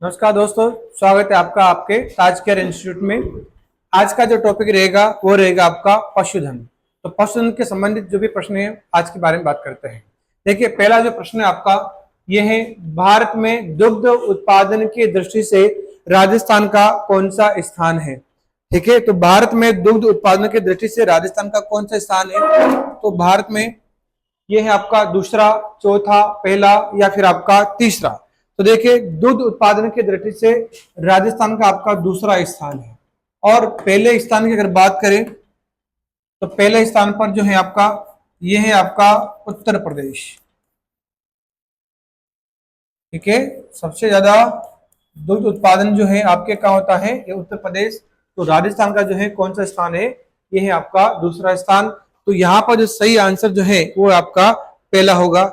नमस्कार दोस्तों, स्वागत है आपका आपके ताज केयर इंस्टीट्यूट में। आज का जो टॉपिक रहेगा वो रहेगा आपका पशुधन। तो पशुधन के संबंधित जो भी प्रश्न है आज के बारे में बात करते हैं। देखिए, पहला जो प्रश्न है आपका ये है, भारत में दुग्ध उत्पादन की दृष्टि से राजस्थान का कौन सा स्थान है। ठीक है, तो भारत में दुग्ध उत्पादन की दृष्टि से राजस्थान का कौन सा स्थान है। तो भारत में ये है आपका दूसरा, चौथा, पहला या फिर आपका तीसरा। तो देखिए, दूध उत्पादन की दृष्टि से राजस्थान का आपका दूसरा स्थान है। और पहले स्थान की अगर बात करें तो पहले स्थान पर जो है आपका ये है आपका उत्तर प्रदेश। ठीक है, सबसे ज्यादा दुग्ध उत्पादन जो है आपके कहाँ होता है, ये उत्तर प्रदेश। तो राजस्थान का जो है कौन सा स्थान है, ये है आपका दूसरा स्थान। तो यहाँ पर जो सही आंसर जो है वो आपका पहला होगा।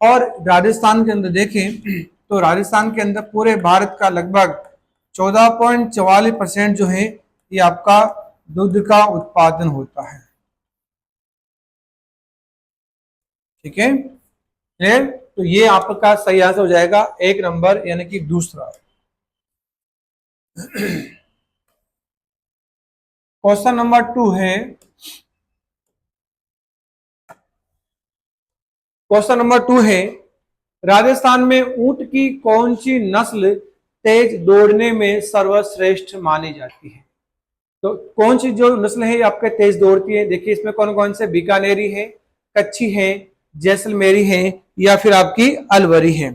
और राजस्थान के अंदर देखें तो राजस्थान के अंदर पूरे भारत का लगभग 14.44% जो है ये आपका दूध का उत्पादन होता है। ठीक है, क्लियर। तो ये आपका सही आंसर हो जाएगा एक नंबर, यानी कि दूसरा। क्वेश्चन नंबर 2 है, क्वेश्चन नंबर 2 है, राजस्थान में ऊंट की कौन सी नस्ल तेज दौड़ने में सर्वश्रेष्ठ मानी जाती है। तो कौन सी जो नस्ल है आपके तेज दौड़ती है। देखिए, इसमें कौन कौन से, बीकानेरी है, कच्छी है, जैसलमेरी है या फिर आपकी अलवरी है।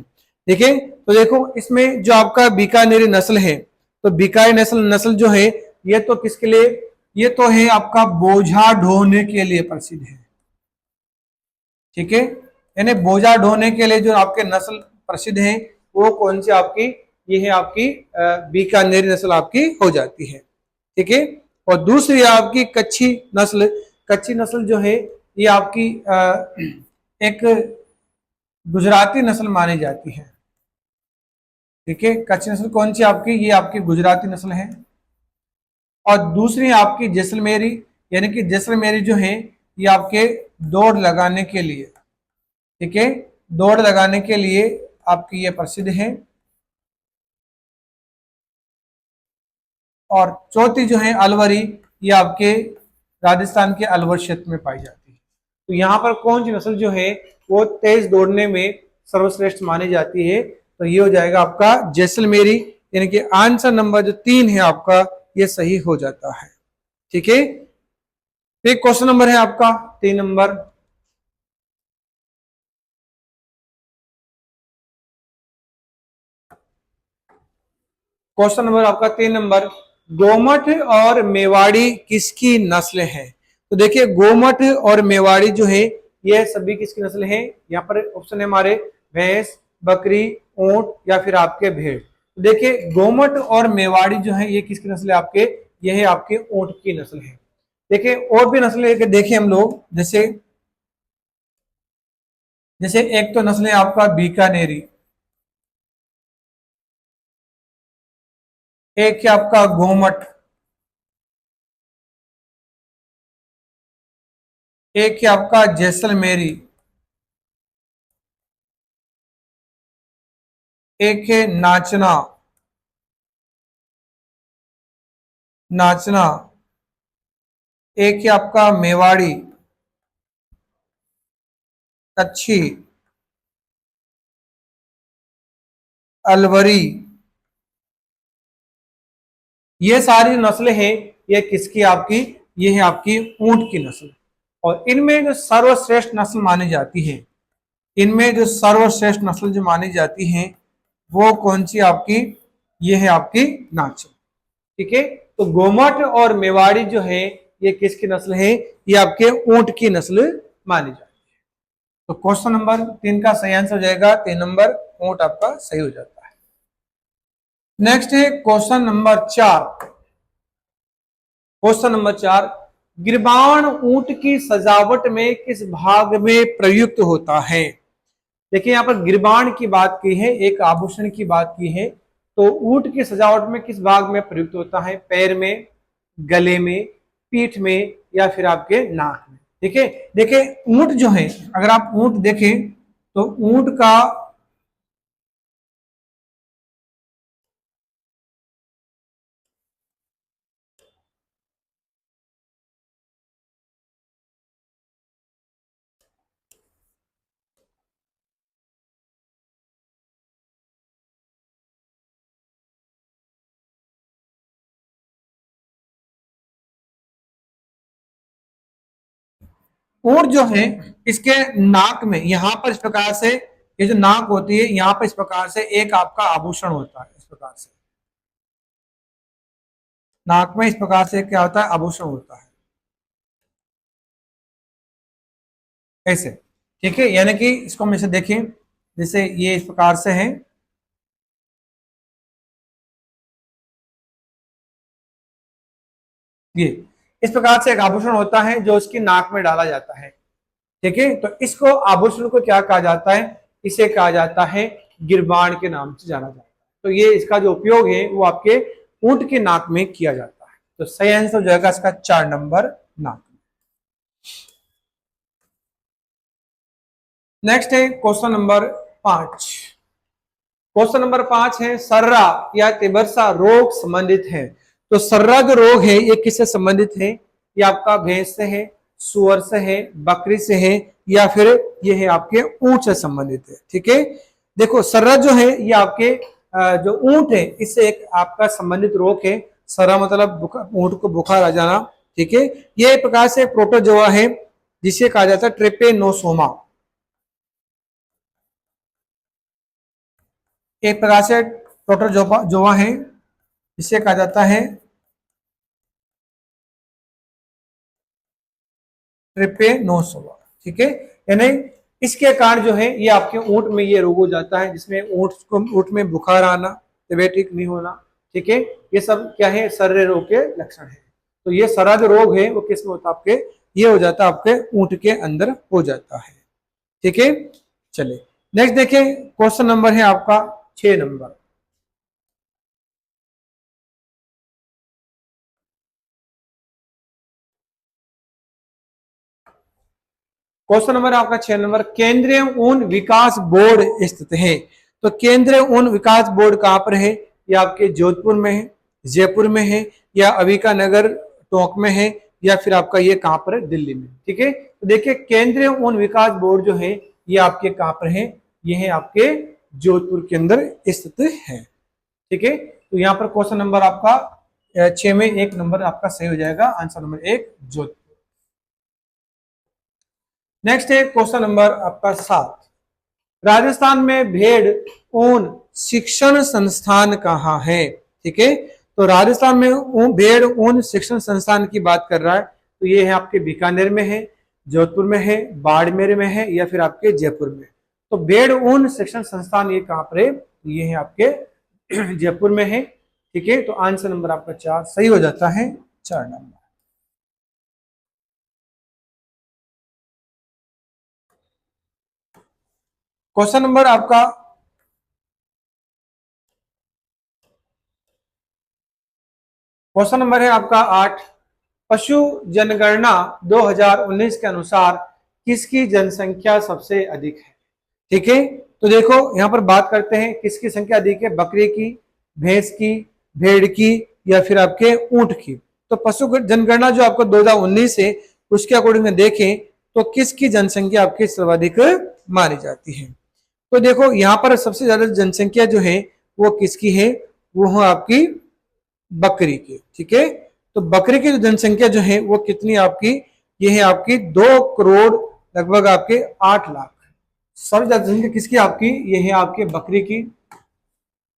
देखिए, तो देखो इसमें जो आपका बीकानेरी नस्ल है, तो बीकानेरी नस्ल जो है ये तो किसके लिए, ये तो है आपका बोझा ढोने के लिए प्रसिद्ध है। ठीक है, यानी बोझा ढोने के लिए जो आपके नस्ल प्रसिद्ध है वो कौन सी आपकी, ये है आपकी बीकानेरी नस्ल आपकी हो जाती है। ठीक है, और दूसरी आपकी कच्छी नस्ल। कच्छी नस्ल जो है ये आपकी एक गुजराती नस्ल मानी जाती है। ठीक है, कच्छी नस्ल कौन सी आपकी, ये आपकी गुजराती नस्ल है। और दूसरी आपकी जैसलमेरी, यानी कि जैसलमेरी जो है ये आपके दौड़ लगाने के लिए, ठीक है, दौड़ लगाने के लिए आपकी ये प्रसिद्ध है। और चौथी जो है अलवरी, ये आपके राजस्थान के अलवर क्षेत्र में पाई जाती है। तो यहाँ पर कौन सी नस्ल जो है वो तेज दौड़ने में सर्वश्रेष्ठ मानी जाती है, तो ये हो जाएगा आपका जैसलमेरी, यानी कि आंसर नंबर जो 3 है आपका ये सही हो जाता है। ठीक है, एक क्वेश्चन नंबर है आपका 3 नंबर। क्वेश्चन नंबर आपका 3 नंबर, गोमट और मेवाड़ी किसकी नस्ल है। तो देखिए, गोमट और मेवाड़ी जो है ये सभी किसकी नस्ल है। यहाँ पर ऑप्शन है हमारे भैंस, बकरी, ऊंट या फिर आपके भेड़। तो देखिए, गोमट और मेवाड़ी जो है ये किसकी नस्ल है आपके, ये है आपके ऊंट की नस्ल है। देखिए, और भी नस्ल है देखें हम लोग, जैसे जैसे एक तो नस्ल है आपका बीकानेरी, एक है आपका गोमट, एक है आपका जैसलमेरी, एक है नाचना, नाचना, एक है आपका मेवाड़ी, कच्छी, अलवरी। ये सारी नस्लें हैं, ये किसकी आपकी, ये है आपकी ऊंट की नस्ल। और इनमें जो सर्वश्रेष्ठ नस्ल मानी जाती है, इनमें जो सर्वश्रेष्ठ नस्ल जो मानी जाती है वो कौन सी आपकी, ये है आपकी नाचन। ठीक है, तो गोमट और मेवाड़ी जो है ये किसकी नस्ल है, ये आपके ऊंट की नस्ल मानी जाती है। तो क्वेश्चन नंबर 3 का सही आंसर हो जाएगा 3 नंबर, ऊंट आपका सही हो जाता है। नेक्स्ट है क्वेश्चन नंबर 4। क्वेश्चन नंबर 4, गिरबान ऊंट की सजावट में किस भाग में प्रयुक्त होता है। देखिए, यहाँ पर गिरबान की बात की है, एक आभूषण की बात की है। तो ऊंट की सजावट में किस भाग में प्रयुक्त होता है, पैर में, गले में, पीठ में या फिर आपके नाक में। ठीक है, देखिए ऊंट जो है, अगर आप ऊंट देखें तो ऊंट का ऊंट जो है इसके नाक में यहाँ पर इस प्रकार से, ये जो नाक होती है यहाँ पर इस प्रकार से एक आपका आभूषण होता है, इस प्रकार से नाक में इस प्रकार से क्या होता है, आभूषण होता है ऐसे। ठीक है, यानी कि इसको हम ऐसे देखें, जैसे ये इस प्रकार से है, ये इस प्रकार से एक आभूषण होता है जो उसकी नाक में डाला जाता है। ठीक है, तो इसको आभूषण को क्या कहा जाता है, इसे कहा जाता है गिरबान के नाम से जाना जाता है। तो ये इसका जो उपयोग है वो आपके ऊंट के नाक में किया जाता है। तो सही आंसर हो जाएगा इसका 4 नंबर, नाक। नेक्स्ट है क्वेश्चन नंबर 5। क्वेश्चन नंबर 5 है सर्रा या तिबरसा रोग संबंधित है। तो सर्रा जो रोग है ये किससे संबंधित है, ये आपका भैंस से है, सुअर से है, बकरी से है, या फिर ये है आपके ऊंट से संबंधित है। ठीक है, देखो सर्रा जो है ये आपके जो ऊंट है इससे एक आपका संबंधित रोग है। सर्रा मतलब ऊंट को बुखार आ जाना। ठीक है, ये एक प्रकार से प्रोटोजोआ है जिसे कहा जाता है ट्रेपेनोसोमा। एक प्रकार से प्रोटोजोआ है जिसे कहा जाता है ट्रिपेनोसोमा। ठीक है, यानी इसके कारण जो है ये आपके ऊंट में ये रोग हो जाता है, जिसमें ऊंट में बुखार आना, तबीयत ठीक नहीं होना। ठीक है, ये सब क्या है, सर्रे रोग के लक्षण है। तो ये सारा जो रोग है वो किस में होता है, आपके ये हो जाता है आपके ऊंट के अंदर हो जाता है। ठीक है, चलिए नेक्स्ट देखिए, क्वेश्चन नंबर है आपका 6 नंबर। क्वेश्चन नंबर आपका 6 नंबर, केंद्रीय ऊन विकास बोर्ड स्थित है। तो केंद्रीय ऊन विकास बोर्ड कहां पर है, या आपके जोधपुर में है, जयपुर में है, या अविका नगर टोंक में है, या फिर आपका ये कहां पर है, दिल्ली में। ठीक है, तो देखिए केंद्रीय ऊन विकास बोर्ड जो है ये आपके कहां पर है, ये है आपके जोधपुर के अंदर स्थित है। ठीक है, तो यहाँ पर क्वेश्चन नंबर आपका 6 में 1 नंबर आपका सही हो जाएगा, आंसर नंबर 1 जोधपुर। नेक्स्ट है क्वेश्चन नंबर आपका 7। राजस्थान में भेड़ ऊन शिक्षण संस्थान कहाँ है। ठीक है, तो राजस्थान में भेड़ ऊन शिक्षण संस्थान की बात कर रहा है, तो ये है आपके बीकानेर में है, जोधपुर में है, बाड़मेर में है, या फिर आपके जयपुर में। तो भेड़ ऊन शिक्षण संस्थान ये कहाँ पर है, ये है आपके जयपुर में है। ठीक है, तो आंसर नंबर आपका 4 सही हो जाता है, 4 नंबर। क्वेश्चन नंबर आपका क्वेश्चन नंबर है आपका 8। पशु जनगणना 2019 के अनुसार किसकी जनसंख्या सबसे अधिक है। ठीक है, तो देखो यहां पर बात करते हैं किसकी संख्या अधिक है, बकरी की, भैंस की, भेड़ की, या फिर आपके ऊंट की। तो पशु जनगणना जो आपको 2019 है उसके अकॉर्डिंग में देखें तो किसकी जनसंख्या आपकी सर्वाधिक मानी जाती है। तो देखो यहाँ पर सबसे ज्यादा जनसंख्या जो है वो किसकी है, वो है आपकी बकरी की। ठीक है, तो बकरी की जो जनसंख्या जो है वो कितनी आपकी, ये है आपकी 2 करोड़ लगभग आपके 8 लाख। सबसे ज्यादा जनसंख्या किसकी आपकी, ये है आपके बकरी की।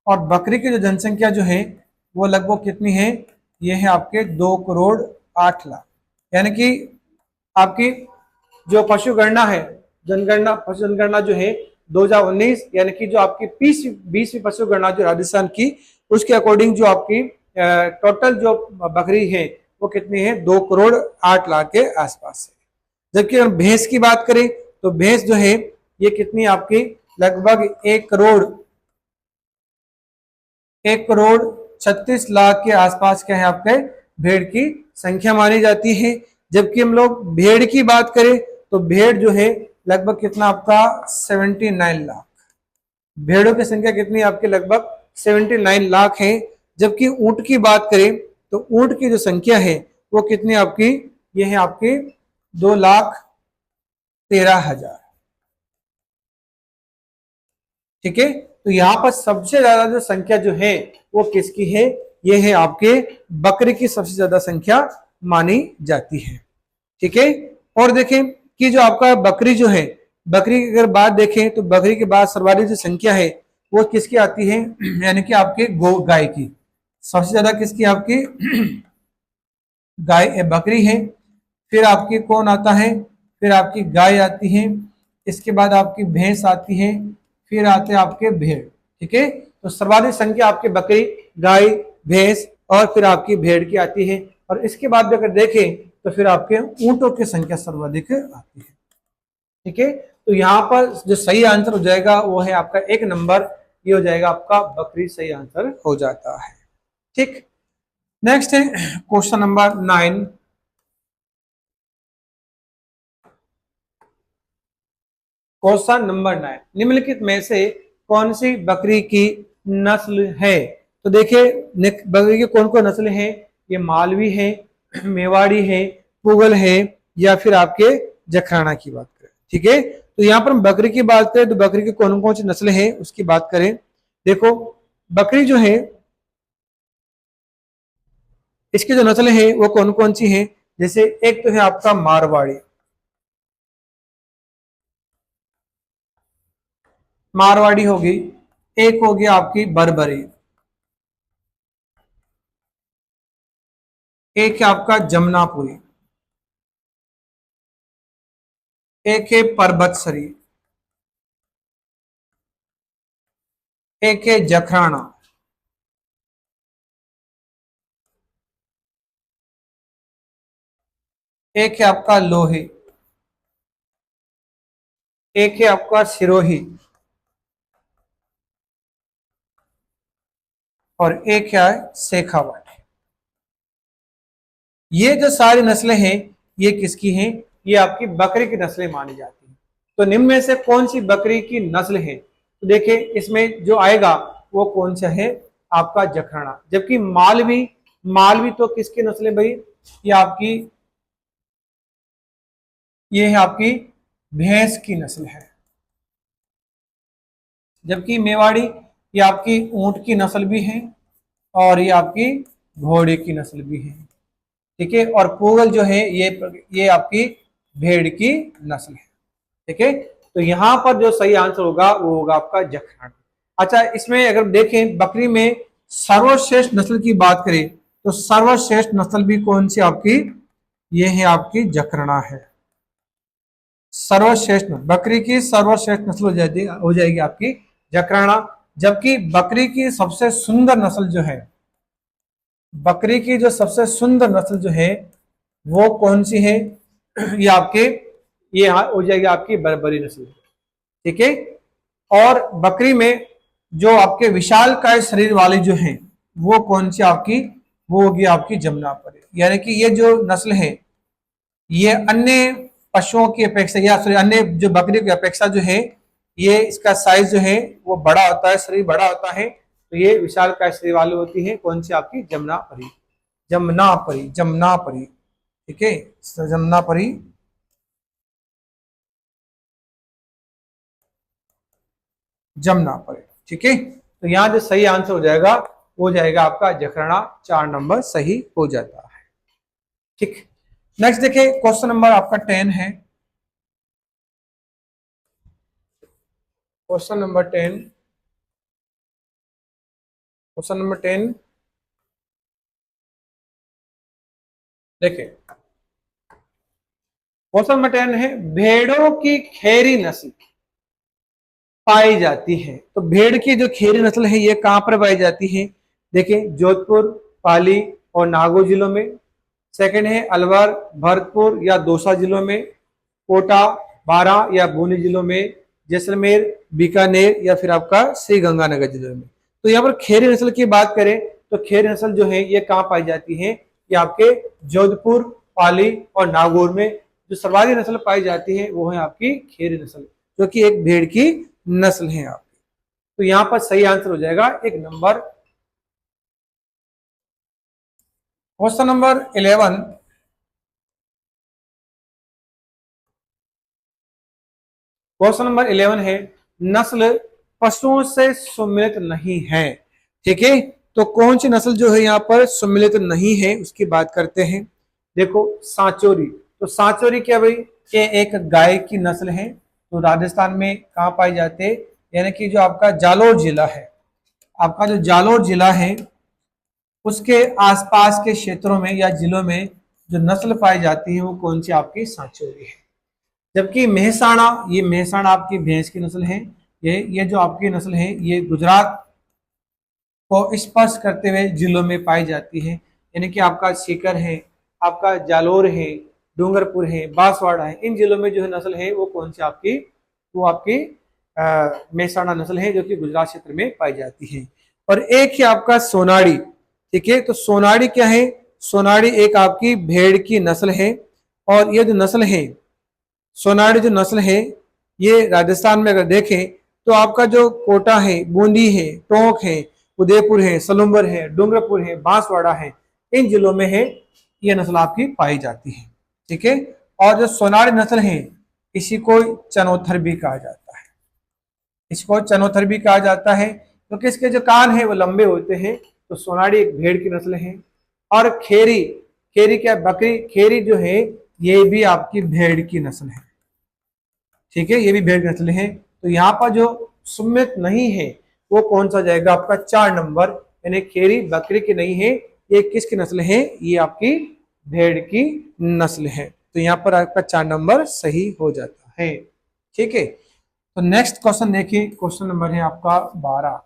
और बकरी की जो जनसंख्या जो है वो लगभग कितनी है, ये है आपके 2 करोड़ 8 लाख। यानी कि आपकी जो पशु गणना है, पशु जनगणना जो है 2019, यानी कि जो आपकी 20वीं पशु गणना जो राजस्थान की, उसके अकॉर्डिंग जो आपकी टोटल जो बकरी है वो कितनी है, 2 करोड़ 8 लाख के आसपास है। जबकि अगर भैंस की बात करें तो भैंस जो है ये कितनी आपकी लगभग 1 करोड़ 36 लाख के आसपास क्या है आपके भेड़ की संख्या मानी जाती है। जबकि हम लोग भेड़ की बात करें तो भेड़ जो है लगभग कितना आपका 79 लाख, भेड़ों की संख्या कितनी आपके लगभग 79 लाख है। जबकि ऊंट की बात करें तो ऊंट की जो संख्या है वो कितनी आपकी, ये है आपकी 2,13,000। ठीक है, तो यहां पर सबसे ज्यादा जो संख्या जो है वो किसकी है, ये है आपके बकरी की सबसे ज्यादा संख्या मानी जाती है। ठीक है, और देखें कि जो आपका बकरी जो है, बकरी की अगर बात देखें तो बकरी के बाद सर्वाधिक जो संख्या है वो किसकी आती है, यानी कि आपके गौ गाय की। सबसे ज्यादा किसकी, आपकी गाय बकरी है। फिर आपकी कौन आता है, फिर आपकी गाय आती है, इसके बाद आपकी भैंस आती है, फिर आते हैं आपके भेड़। ठीक है, तो सर्वाधिक संख्या आपके बकरी, गाय, भैंस और फिर आपकी भेड़ की आती है। और इसके बाद अगर देखें तो फिर आपके ऊंटों की संख्या सर्वाधिक आती है। ठीक है, तो यहाँ पर जो सही आंसर हो जाएगा वो है आपका 1 नंबर, ये हो जाएगा आपका बकरी, सही आंसर हो जाता है। ठीक, नेक्स्ट है क्वेश्चन नंबर 9। क्वेश्चन नंबर 9, निम्नलिखित में से कौन सी बकरी की नस्ल है। तो देखिए बकरी की कौन कौन नस्ल है, ये मालवी है, मेवाड़ी है, पुगल है, या फिर आपके जखराना की बात करें। ठीक है, तो यहाँ पर हम बकरी की बात करें तो बकरी की कौन कौन सी नस्ल है उसकी बात करें। देखो बकरी जो है इसकी जो नस्ल है वो कौन कौन सी है, जैसे एक तो है आपका मारवाड़ी, मारवाड़ी होगी, एक होगी आपकी बरबरी, एक है आपका जमनापुरी, एक है परबतसरी, एक है जखराना, एक है आपका लोही, एक है आपका सिरोही, और एक है शेखावाट। ये जो सारी नस्लें हैं ये किसकी हैं, ये आपकी बकरी की नस्लें मानी जाती हैं। तो निम्न में से कौन सी बकरी की नस्ल है, तो देखिए इसमें जो आएगा वो कौन सा है, आपका जखराना। जबकि मालवी, मालवी तो किसकी नस्ल है भाई, ये आपकी, ये है आपकी भैंस की नस्ल है। जबकि मेवाड़ी ये आपकी ऊंट की नस्ल भी है और ये आपकी घोड़े की नस्ल भी है। ठीक है, और पूगल जो है ये आपकी भेड़ की नस्ल है। ठीक है, तो यहां पर जो सही आंसर होगा वो होगा आपका जखराना। अच्छा, इसमें अगर देखें बकरी में सर्वश्रेष्ठ नस्ल की बात करें तो सर्वश्रेष्ठ नस्ल भी कौन सी आपकी, ये है आपकी जखराना है। सर्वश्रेष्ठ बकरी की सर्वश्रेष्ठ नस्ल हो जाएगी आपकी जकराना। जबकि बकरी की सबसे सुंदर नस्ल जो है, बकरी की जो सबसे सुंदर नस्ल जो है वो कौन सी है, ये आपके, ये हो जाएगी आपकी बरबरी नस्ल। ठीक है, और बकरी में जो आपके विशालकाय शरीर वाली जो है वो कौन सी आपकी, वो होगी आपकी जमुनापरी। यानी कि ये जो नस्ल है ये अन्य पशुओं की अपेक्षा या सॉरी अन्य जो बकरी की अपेक्षा जो है ये इसका साइज जो है वो बड़ा होता है, शरीर बड़ा होता है। तो ये विशालकाय शरीर वाली होती है, कौन सी आपकी, जमुनापरी, जमुनापरी, जमुनापरी। ठीक है, जमुनापरी, जमुनापरी। ठीक है, तो यहाँ जो सही आंसर हो जाएगा वो जाएगा आपका जखराना, 4 नंबर सही हो जाता है। ठीक, नेक्स्ट देखिए क्वेश्चन नंबर आपका 10 है। क्वेश्चन नंबर 10, क्वेश्चन नंबर 10 देखिए, क्वेश्चन नंबर 10 है, भेड़ों की खैरी नस्ल पाई जाती है। तो भेड़ की जो खैरी नस्ल है ये कहां पर पाई जाती है, देखिए जोधपुर, पाली और नागौर जिलों में। सेकंड है अलवर, भरतपुर या दौसा जिलों में, कोटा, बारां या बुनी जिलों में, जैसलमेर, बीकानेर या फिर आपका श्री गंगानगर जिलों में। तो यहाँ पर खैरी नस्ल की बात करें तो खैरी नस्ल जो है ये कहाँ पाई जाती है, ये आपके जोधपुर, पाली और नागौर में जो सर्वाधिक नस्ल पाई जाती है वो है आपकी खैरी नस्ल, जो कि एक भेड़ की नस्ल है आपकी। तो यहाँ पर सही आंसर हो जाएगा 1 number. Question number 11, question number 11 है, नस्ल पशुओं से सम्मिलित नहीं है। ठीक है, तो कौन सी नस्ल जो है यहाँ पर सम्मिलित नहीं है उसकी बात करते हैं। देखो सांचोरी, तो सांचोरी क्या भाई, ये एक गाय की नस्ल है। तो राजस्थान में कहाँ पाई जाती है, यानी कि जो आपका जालोर जिला है, आपका जो जालोर जिला है उसके आसपास के क्षेत्रों में या जिलों में जो नस्ल पाई जाती है वो कौन सी, आपकी सांचौरी है। जबकि मेहसाणा, ये मेहसाणा आपकी भैंस की नस्ल है। ये जो आपकी नस्ल है ये गुजरात को स्पर्श करते हुए जिलों में पाई जाती है, यानी कि आपका सीकर है, आपका जालोर है, डूंगरपुर है, बांसवाड़ा है, इन जिलों में जो है नस्ल है वो कौन सी आपकी, वो आपकी मेहसाणा नस्ल है जो कि गुजरात क्षेत्र में पाई जाती है। और एक है आपका सोनाड़ी, ठीक है। तो सोनाड़ी क्या है, सोनाड़ी एक आपकी भेड़ की नस्ल है। और ये जो नस्ल है, सोनाड़ी जो नस्ल है, ये राजस्थान में अगर देखें तो आपका जो कोटा है, बूंदी है, टोंक है, उदयपुर है, सलूम्बर है, डूंगरपुर है, बांसवाड़ा है, इन जिलों में है ये नस्ल आपकी पाई जाती है, ठीक है। और जो सोनाड़ी नस्ल है इसी को चनौथर भी कहा जाता है, इसको चनौथर भी कहा जाता है क्योंकि इसके जो कान है वो लंबे होते हैं। तो सोनाड़ी एक भेड़ की नस्ल है। और खेरी, खेरी क्या, बकरी, खेरी जो है ये भी आपकी भेड़ की नस्ल है, ठीक है, ये भी भेड़ की नस्ल है। तो यहाँ पर जो सुमित नहीं है वो कौन सा जाएगा, आपका 4 नंबर, यानी खेरी बकरी की नहीं है, ये किसकी नस्ल है, ये आपकी भेड़ की नस्ल है। तो यहाँ पर आपका 4 नंबर सही हो जाता है, ठीक है। तो नेक्स्ट क्वेश्चन देखिए, क्वेश्चन नंबर है आपका 12।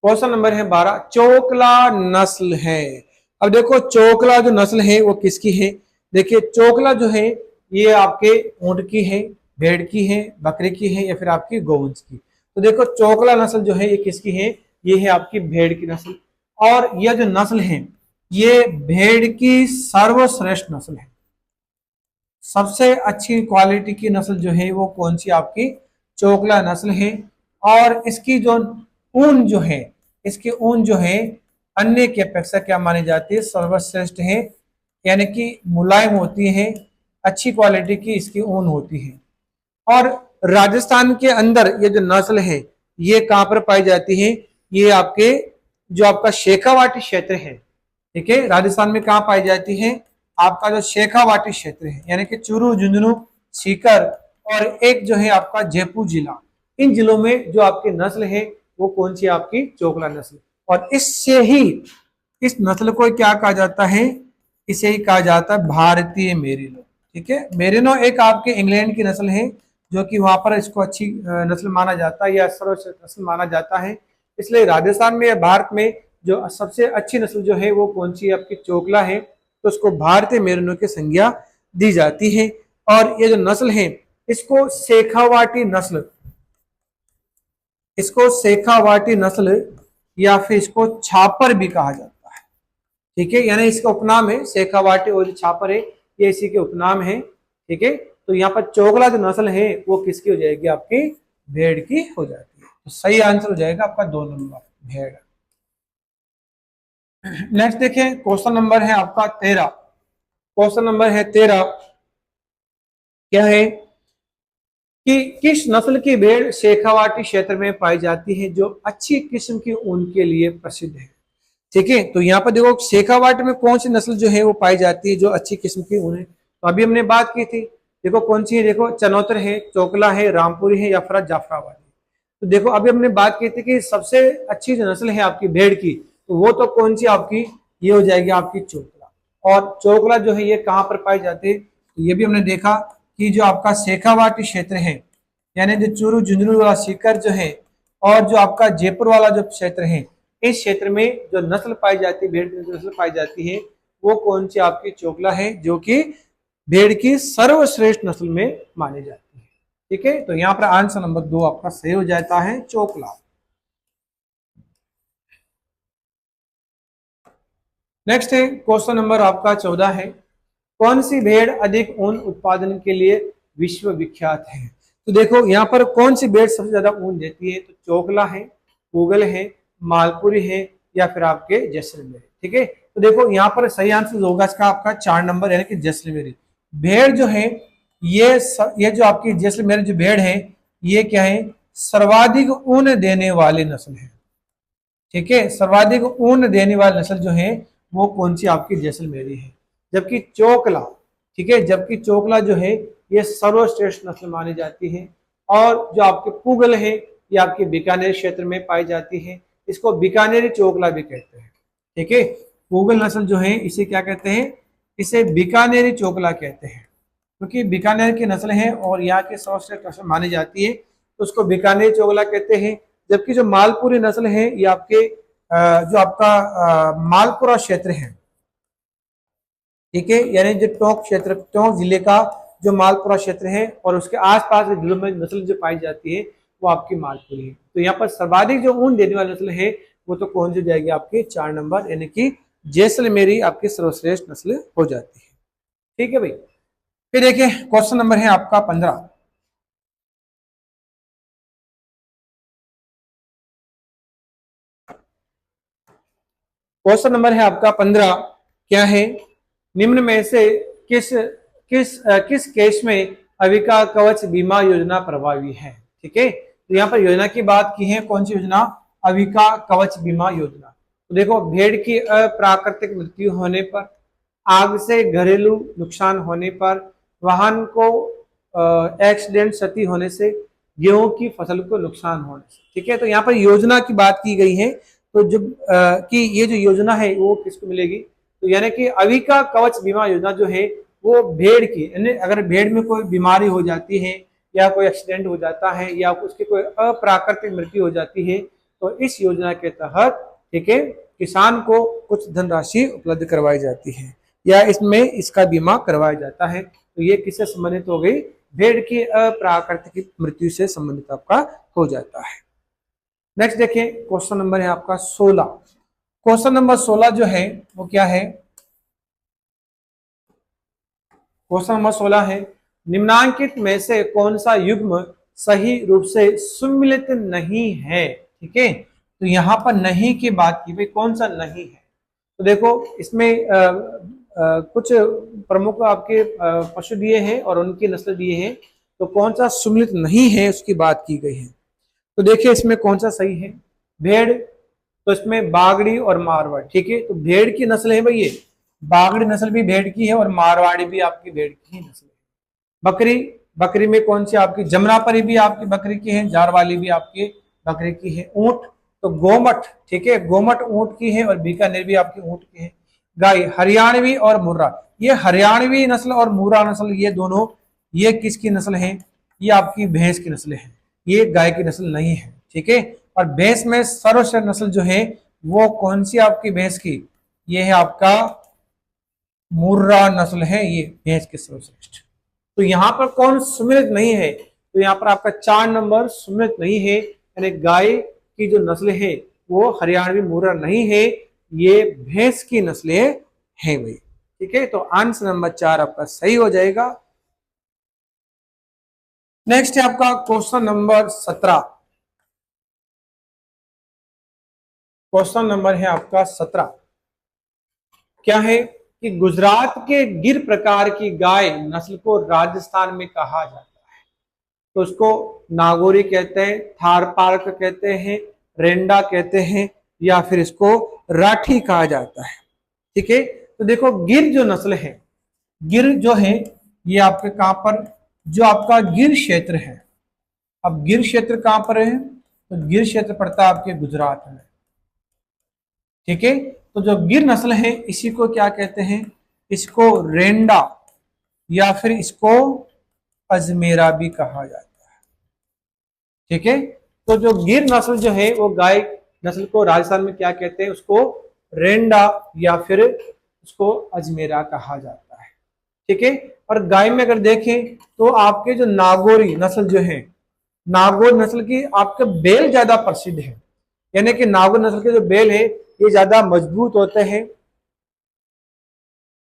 क्वेश्चन नंबर है 12, चोकला नस्ल है। अब देखो चोकला जो नस्ल है वो किसकी है, देखिए चोकला जो है ये आपके ऊंट की है, भेड़ की है, बकरे की है, या फिर आपकी गौवंश की। तो देखो चोकला नस्ल जो है ये किसकी है, ये है आपकी भेड़ की नस्ल। और यह जो नस्ल है ये भेड़ की सर्वश्रेष्ठ नस्ल है, सबसे अच्छी क्वालिटी की नस्ल जो है वो कौन सी, आपकी चोकला नस्ल है। और इसकी जो ऊन जो है, इसकी ऊन जो है अन्य की अपेक्षा क्या मानी जाती है, सर्वश्रेष्ठ है, यानी कि मुलायम होती है, अच्छी क्वालिटी की इसकी ऊन होती है। और राजस्थान के अंदर ये जो नस्ल है ये कहां पर पाई जाती है, ये आपके जो आपका शेखावाटी क्षेत्र है, ठीक है, राजस्थान में कहां पाई जाती है, आपका जो शेखावाटी क्षेत्र है, यानी कि चूरू, झुंझुनू, सीकर और एक जो है आपका जयपुर जिला, इन जिलों में जो आपकी नस्ल है वो कौन सी, आपकी चोकला नस्ल। और इससे ही इस नस्ल को क्या कहा जाता है, इसे ही कहा जाता है भारतीय मेरिनो, ठीक है। मेरिनो एक आपके इंग्लैंड की नस्ल है जो कि वहां पर इसको अच्छी नस्ल माना जाता है या सर्वश्रेष्ठ नस्ल माना जाता है। इसलिए राजस्थान में या भारत में जो सबसे अच्छी नस्ल जो है वो कौन सी, आपकी चोकला है, तो उसको भारतीय मेरिनो की संज्ञा दी जाती है। और ये जो नस्ल है इसको शेखावाटी नस्ल, इसको शेखावाटी नस्ल या फिर इसको छापर भी कहा जाता है, ठीक है, यानी इसका उपनाम है शेखावाटी और छापर है ये इसी के उपनाम है, ठीक है। तो यहाँ पर चोकला जो नस्ल है वो किसकी हो जाएगी, आपकी भेड़ की हो जाती है। तो सही आंसर हो जाएगा आपका 2 नंबर, भेड़। नेक्स्ट देखें, क्वेश्चन नंबर है आपका 13। क्वेश्चन नंबर है 13, क्या है कि किस नस्ल की भेड़ शेखावाटी क्षेत्र में पाई जाती है जो अच्छी किस्म की ऊन के लिए प्रसिद्ध है, ठीक है। तो यहाँ पर देखो शेखावाटी में कौन सी नस्ल जो है वो पाई जाती है जो अच्छी किस्म की ऊन है, तो अभी हमने बात की थी, देखो कौन सी है, देखो चनौतर है, चोकला है, रामपुरी है, या फिर जाफराबाद है। तो देखो अभी हमने बात की थी कि सबसे अच्छी जो नस्ल है आपकी भेड़ की, तो वो तो कौन सी आपकी, ये हो जाएगी आपकी चोकला। और चोकला जो है ये कहाँ पर पाई जाती है, तो ये भी हमने देखा कि जो आपका शेखावाटी क्षेत्र है, यानी जो चूरू, झुंझुनू वाला सीकर जो है और जो आपका जयपुर वाला जो क्षेत्र है, इस क्षेत्र में जो नस्ल पाई जाती है, भेड़ की नस्ल पाई जाती है वो कौन सी, आपकी चोकला है, जो कि भेड़ की सर्वश्रेष्ठ नस्ल में मानी जाती है, ठीक है। तो यहाँ पर आंसर नंबर 2 आपका सही हो जाता है, चोकला। नेक्स्ट है क्वेश्चन नंबर आपका 14 है, कौन सी भेड़ अधिक ऊन उत्पादन के लिए विश्व विख्यात है। तो देखो यहाँ पर कौन सी भेड़ सबसे ज्यादा ऊन देती है, तो चोकला है, पूगल है, मालपुरी है, या फिर आपके जैसलमेरी, ठीक है। तो देखो यहाँ पर सही आंसर होगा इसका आपका 4 नंबर, यानी कि जैसलमेरी भेड़ जो है ये जो आपकी जैसलमेरी जो भेड़ है ये क्या है, सर्वाधिक ऊन देने वाली नस्ल है, ठीक है। सर्वाधिक ऊन देने वाली नस्ल जो है वो कौन सी आपकी जैसलमेरी है। जबकि चोकला, ठीक है, जबकि चोकला जो है ये सर्वश्रेष्ठ नस्ल मानी जाती है। और जो आपके पुगल है ये आपके बीकानेर क्षेत्र में पाई जाती है, इसको बीकानेरी चोकला भी कहते हैं। ठीक है, पुगल नस्ल जो है इसे क्या कहते हैं, इसे बीकानेरी चोकला कहते हैं, क्योंकि बीकानेर की नस्ल है और यहाँ की सर्वश्रेष्ठ नस्ल मानी जाती है, तो उसको बीकानेरी चोकला कहते हैं। जबकि जो मालपुरी नस्ल है ये आपके जो आपका मालपुरा क्षेत्र है, ठीक है, यानी जो टोंक क्षेत्र, टोंक जिले का जो मालपुरा क्षेत्र है और उसके आसपास के जिलों में नस्ल जो पाई जाती है वो आपकी मालपुरी है। तो यहाँ पर सर्वाधिक जो ऊन देने वाली नस्ल है वो तो कौन सी जाएगी आपकी 4 नंबर, यानी कि जैसलमेरी आपकी सर्वश्रेष्ठ नस्ल हो जाती है। ठीक है भाई, फिर देखिए क्वेश्चन नंबर है आपका 15। क्वेश्चन नंबर है आपका 15, क्या है, निम्न में से किस किस किस केस में अविका कवच बीमा योजना प्रभावी है। ठीक है, तो यहाँ पर योजना की बात की है, कौन सी योजना, अविका कवच बीमा योजना। तो देखो, भेड़ की अप्राकृतिक मृत्यु होने पर, आग से घरेलू नुकसान होने पर, वाहन को एक्सीडेंट क्षति होने से, गेहूं की फसल को नुकसान होने से। ठीक है, तो यहाँ पर योजना की बात की गई है, तो जो कि ये जो योजना है वो किसको मिलेगी, तो यानी कि अविका कवच बीमा योजना जो है वो भेड़ की, यानी अगर भेड़ में कोई बीमारी हो जाती है या कोई एक्सीडेंट हो जाता है या उसकी कोई अप्राकृतिक मृत्यु हो जाती है, तो इस योजना के तहत, ठीक है, किसान को कुछ धनराशि उपलब्ध करवाई जाती है या इसमें इसका बीमा करवाया जाता है। तो ये किससे संबंधित हो गई, भेड़ की अप्राकृतिक मृत्यु से संबंधित आपका हो जाता है। नेक्स्ट देखिए क्वेश्चन नंबर है आपका 16। क्वेश्चन नंबर 16 जो है वो क्या है, क्वेश्चन नंबर 16 है, निम्नांकित में से कौन सा युग्म सही रूप से सुमिलित नहीं है। ठीक है, तो यहाँ पर नहीं की बात की, भाई कौन सा नहीं है, तो देखो इसमें कुछ प्रमुख आपके पशु दिए हैं और उनकी नस्ल दिए हैं, तो कौन सा सुमिलित नहीं है उसकी बात की गई है। तो देखिए इसमें कौन सा सही है, भेड़, तो इसमें बागड़ी और मारवाड़। ठीक है, तो भेड़ की नस्ल है भाई ये, बागड़ी नस्ल भी भेड़ की है और मारवाड़ी भी आपकी भेड़ की ही नस्ल है। बकरी, बकरी में कौन सी आपकी, जमनापरी भी आपकी बकरी की है, जारवाली भी आपकी बकरी की है। ऊंट, तो गोमठ, ठीक है, गोमठ ऊंट की है और बीकानेर भी आपकी ऊंट की है। गाय, हरियाणवी और मुर्रा, ये हरियाणवी नस्ल और मुर्रा नस्ल ये दोनों, ये किसकी नस्ल है, ये आपकी भैंस की नस्ल है, ये गाय की नस्ल नहीं है। ठीक है, और भैंस में सर्वश्रेष्ठ नस्ल जो है वो कौन सी आपकी भैंस की, ये है आपका मुर्रा नस्ल है, ये भैंस की सर्वश्रेष्ठ। तो यहाँ पर कौन सुमिलित नहीं है, तो यहाँ पर आपका 4 नंबर सुमिलित नहीं है, यानी गाय की जो नस्ल है वो हरियाणवी मुर्रा नहीं है, ये भैंस की नस्लें हैं भाई। ठीक है, तो आंसर नंबर 4 आपका सही हो जाएगा। नेक्स्ट है आपका क्वेश्चन नंबर 17। क्वेश्चन नंबर है आपका 17, क्या है कि गुजरात के गिर प्रकार की गाय नस्ल को राजस्थान में कहा जाता है, तो उसको नागौरी कहते हैं, थारपारकर कहते हैं, रेंडा कहते हैं, या फिर इसको राठी कहा जाता है। ठीक है, तो देखो गिर जो नस्ल है, गिर जो है ये आपके कहां पर, जो आपका गिर क्षेत्र है, अब गिर क्षेत्र कहां पर है, तो गिर क्षेत्र पड़ता है आपके गुजरात में। ठीक है, तो जो गिर नस्ल है इसी को क्या कहते हैं, इसको रेंडा या फिर इसको अजमेरा भी कहा जाता है। ठीक है, तो जो गिर नस्ल जो है वो गाय नस्ल को राजस्थान में क्या कहते हैं, उसको रेंडा या फिर उसको अजमेरा कहा जाता है। ठीक है, और गाय में अगर देखें तो आपके जो नागौरी नस्ल जो है, नागौर नस्ल की आपके बेल ज्यादा प्रसिद्ध है, यानी कि नागौर नस्ल के जो बेल है ये ज्यादा मजबूत होते हैं,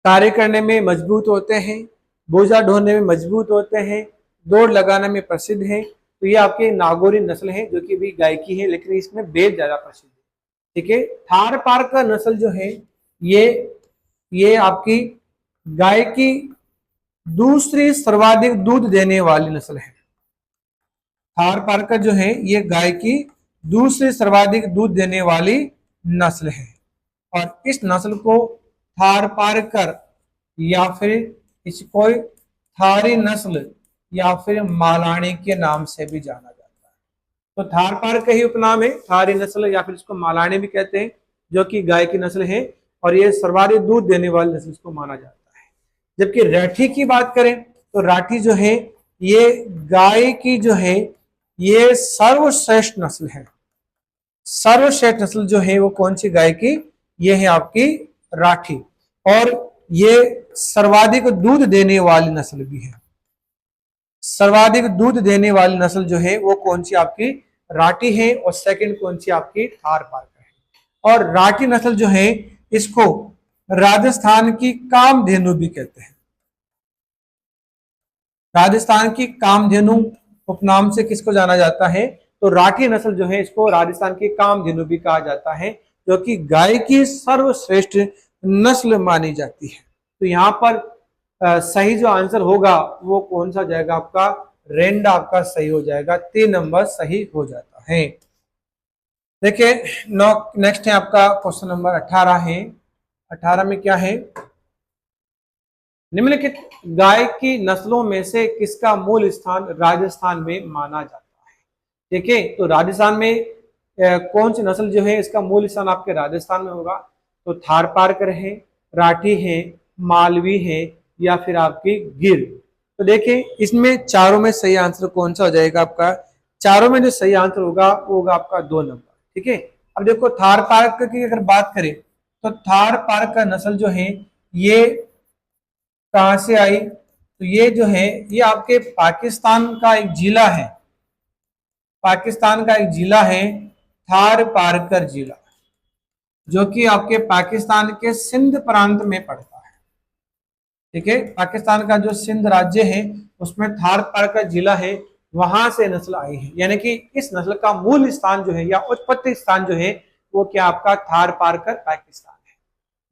कार्य करने में मजबूत होते हैं, बोझा ढोने में मजबूत होते हैं, दौड़ लगाने में प्रसिद्ध है। तो ये आपके नागौरी नस्ल है जो कि भी गाय की है, लेकिन इसमें बेल ज्यादा प्रसिद्ध है। ठीक है, थारपारकर नस्ल जो है ये आपकी गाय की दूसरी सर्वाधिक दूध देने वाली नस्ल है। थारपारकर जो है ये गाय की दूसरी सर्वाधिक दूध देने वाली नस्ल है। और इस नस्ल को थारपारकर या फिर इसको थारी नस्ल या फिर मालानी के नाम से भी जाना जाता है। तो थारपारकर ही उपनाम है, थारी नस्ल या फिर इसको मालानी भी कहते हैं, जो कि गाय की नस्ल है और ये सर्वाधिक दूध देने वाली नस्ल इसको माना जाता है। जबकि राठी की बात करें तो राठी जो है ये गाय की जो है ये सर्वश्रेष्ठ नस्ल है। सर्वश्रेष्ठ नस्ल जो है वो कौन सी गाय की, ये है आपकी राठी, और ये सर्वाधिक दूध देने वाली नस्ल भी है। सर्वाधिक दूध देने वाली नस्ल जो है वो कौन सी आपकी राठी है, और सेकंड कौन सी आपकी थारपारकर है। और राठी नस्ल जो है इसको राजस्थान की कामधेनु भी कहते हैं। राजस्थान की कामधेनु उपनाम से किसको जाना जाता है, तो राठी नस्ल जो है इसको राजस्थान की कामधेनु भी कहा जाता है, जो कि गाय की सर्वश्रेष्ठ नस्ल मानी जाती है। तो यहाँ पर सही जो आंसर होगा वो कौन सा जाएगा, आपका रेंडा आपका सही हो जाएगा, 3 नंबर सही हो जाता है। देखिए नेक्स्ट है आपका क्वेश्चन नंबर 18 है। 18 में क्या है, निम्नलिखित गाय की नस्लों में से किसका मूल स्थान राजस्थान में माना जाता है। देखिए तो राजस्थान में कौन सी नस्ल जो है इसका मूल स्थान आपके राजस्थान में होगा, तो थारपारकर है, राठी है, मालवी है या फिर आपकी गिर। तो देखिए इसमें चारों में सही आंसर कौन सा हो जाएगा आपका, चारों में जो सही आंसर होगा वो होगा आपका 2 नंबर। ठीक है, अब देखो थारपारकर की अगर बात करें तो थारपारकर नस्ल जो है ये कहां से आई, तो ये जो है ये आपके पाकिस्तान का एक जिला है, पाकिस्तान का एक जिला है थारपारकर जिला, जो कि आपके पाकिस्तान के सिंध प्रांत में पड़ता है। ठीक है, पाकिस्तान का जो सिंध राज्य है उसमें थारपारकर जिला है, वहां से नस्ल आई है। यानी कि इस नस्ल का मूल स्थान जो है या उत्पत्ति स्थान जो है वो क्या आपका थारपारकर पाकिस्तान है।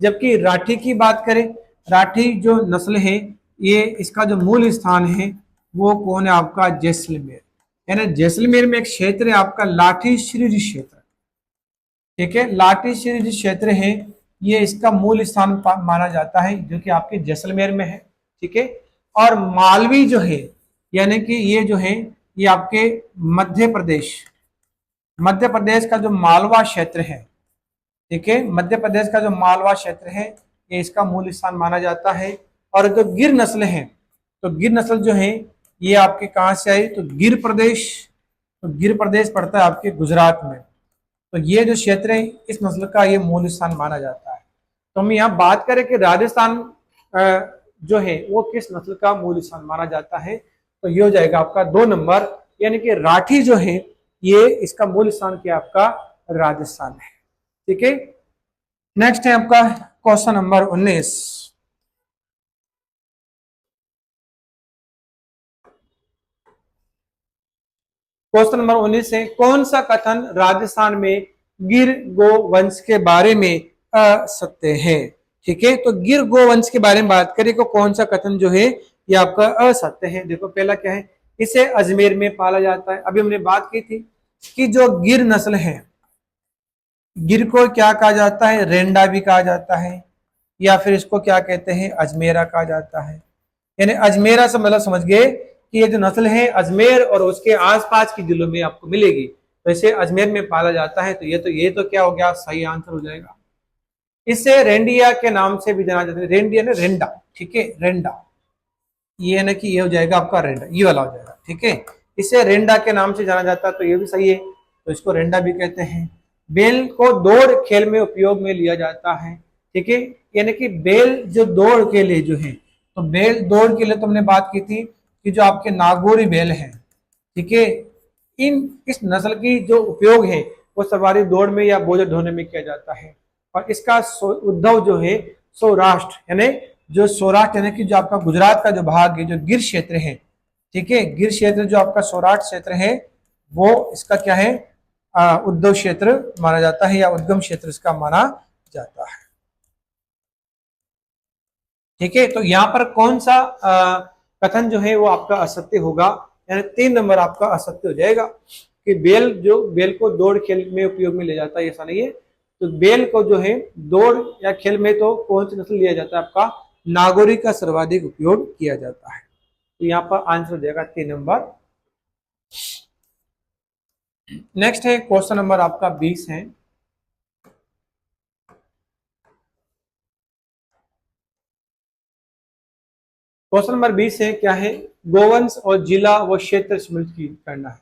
जबकि राठी की बात करें, राठी जो नस्ल है ये इसका जो मूल स्थान है वो कौन है आपका जैसलमेर, यानी जैसलमेर में एक क्षेत्र है आपका लाठी श्रीज क्षेत्र। ठीक है, लाठी श्रीज क्षेत्र है ये इसका मूल स्थान माना जाता है, जो कि आपके जैसलमेर में है। ठीक है, और मालवी जो है यानी कि ये जो है ये आपके मध्य प्रदेश का जो मालवा क्षेत्र है। ठीक है, मध्य प्रदेश का जो मालवा क्षेत्र है ये इसका मूल स्थान माना जाता है। और जो गिर नस्ल है, तो गिर नस्ल जो है ये आपके कहां से आई, तो गिर प्रदेश पड़ता है आपके गुजरात में। तो ये जो क्षेत्र है इस नस्ल का ये मूल स्थान माना जाता है। तो हम यहाँ बात करें कि राजस्थान जो है वो किस नस्ल का मूल स्थान माना जाता है, तो ये हो जाएगा आपका 2 नंबर, यानी कि राठी जो है ये इसका मूल स्थान क्या आपका राजस्थान है। ठीक है, नेक्स्ट है आपका क्वेश्चन नंबर 19। क्वेश्चन नंबर 19 है, कौन सा कथन राजस्थान में गिर गोवंश के बारे में असत्य है। ठीक है, तो गिर गोवंश के बारे में बात करें तो कौन सा कथन जो है ये आपका असत्य है। देखो पहला क्या है, इसे अजमेर में पाला जाता है। अभी हमने बात की थी कि जो गिर नस्ल है, गिर को क्या कहा जाता है, रेंडा भी कहा जाता है, या फिर इसको क्या कहते हैं अजमेरा कहा जाता है। यानी अजमेरा से मतलब समझ गए कि ये जो नस्ल है अजमेर और उसके आसपास के जिलों में आपको मिलेगी, तो इसे अजमेर में पाला जाता है। तो ये तो क्या हो गया, सही आंसर हो जाएगा। इसे रेंडिया के नाम से भी जाना जाता है, रेंडिया ने रेंडा। ठीक है, रेंडा ये ना कि ये हो जाएगा आपका रेंडा, ये वाला हो जाएगा। ठीक है, इसे रेंडा के नाम से जाना जाता है, तो ये भी सही है, तो इसको रेंडा भी कहते हैं। बेल को दौड़ खेल में उपयोग में लिया जाता है। ठीक है, यानी कि बेल जो दौड़ के लिए जो है, तो बेल दौड़ के लिए तुमने बात की थी कि जो आपके नागौरी बेल है। ठीक है, इस नस्ल की जो उपयोग है वो सवारी दौड़ में या बोझ ढोने में किया जाता है। और इसका उद्भव जो है सौराष्ट्र, यानी जो सौराष्ट्र यानी कि जो आपका गुजरात का जो भाग है, जो गिर क्षेत्र है। ठीक है, गिर क्षेत्र जो आपका सौराष्ट्र क्षेत्र है वो इसका क्या है, उद्भव क्षेत्र माना जाता है या उद्गम क्षेत्र इसका माना जाता है। ठीक है, तो यहाँ पर कौन सा कथन जो है वो आपका असत्य होगा, यानी 3 नंबर आपका असत्य हो जाएगा कि बेल को दौड़ खेल में उपयोग में ले जाता है, ऐसा नहीं है। तो बैल को जो है दौड़ या खेल में तो कौन सी नस्ल लिया जाता है आपका? नागौरी का सर्वाधिक उपयोग किया जाता है। तो यहाँ पर आंसर हो जाएगा 3 नंबर। नेक्स्ट है क्वेश्चन नंबर आपका 20 है। क्वेश्चन नंबर 20 है, क्या है? गोवंश और जिला व क्षेत्र सम्मिलित करना है।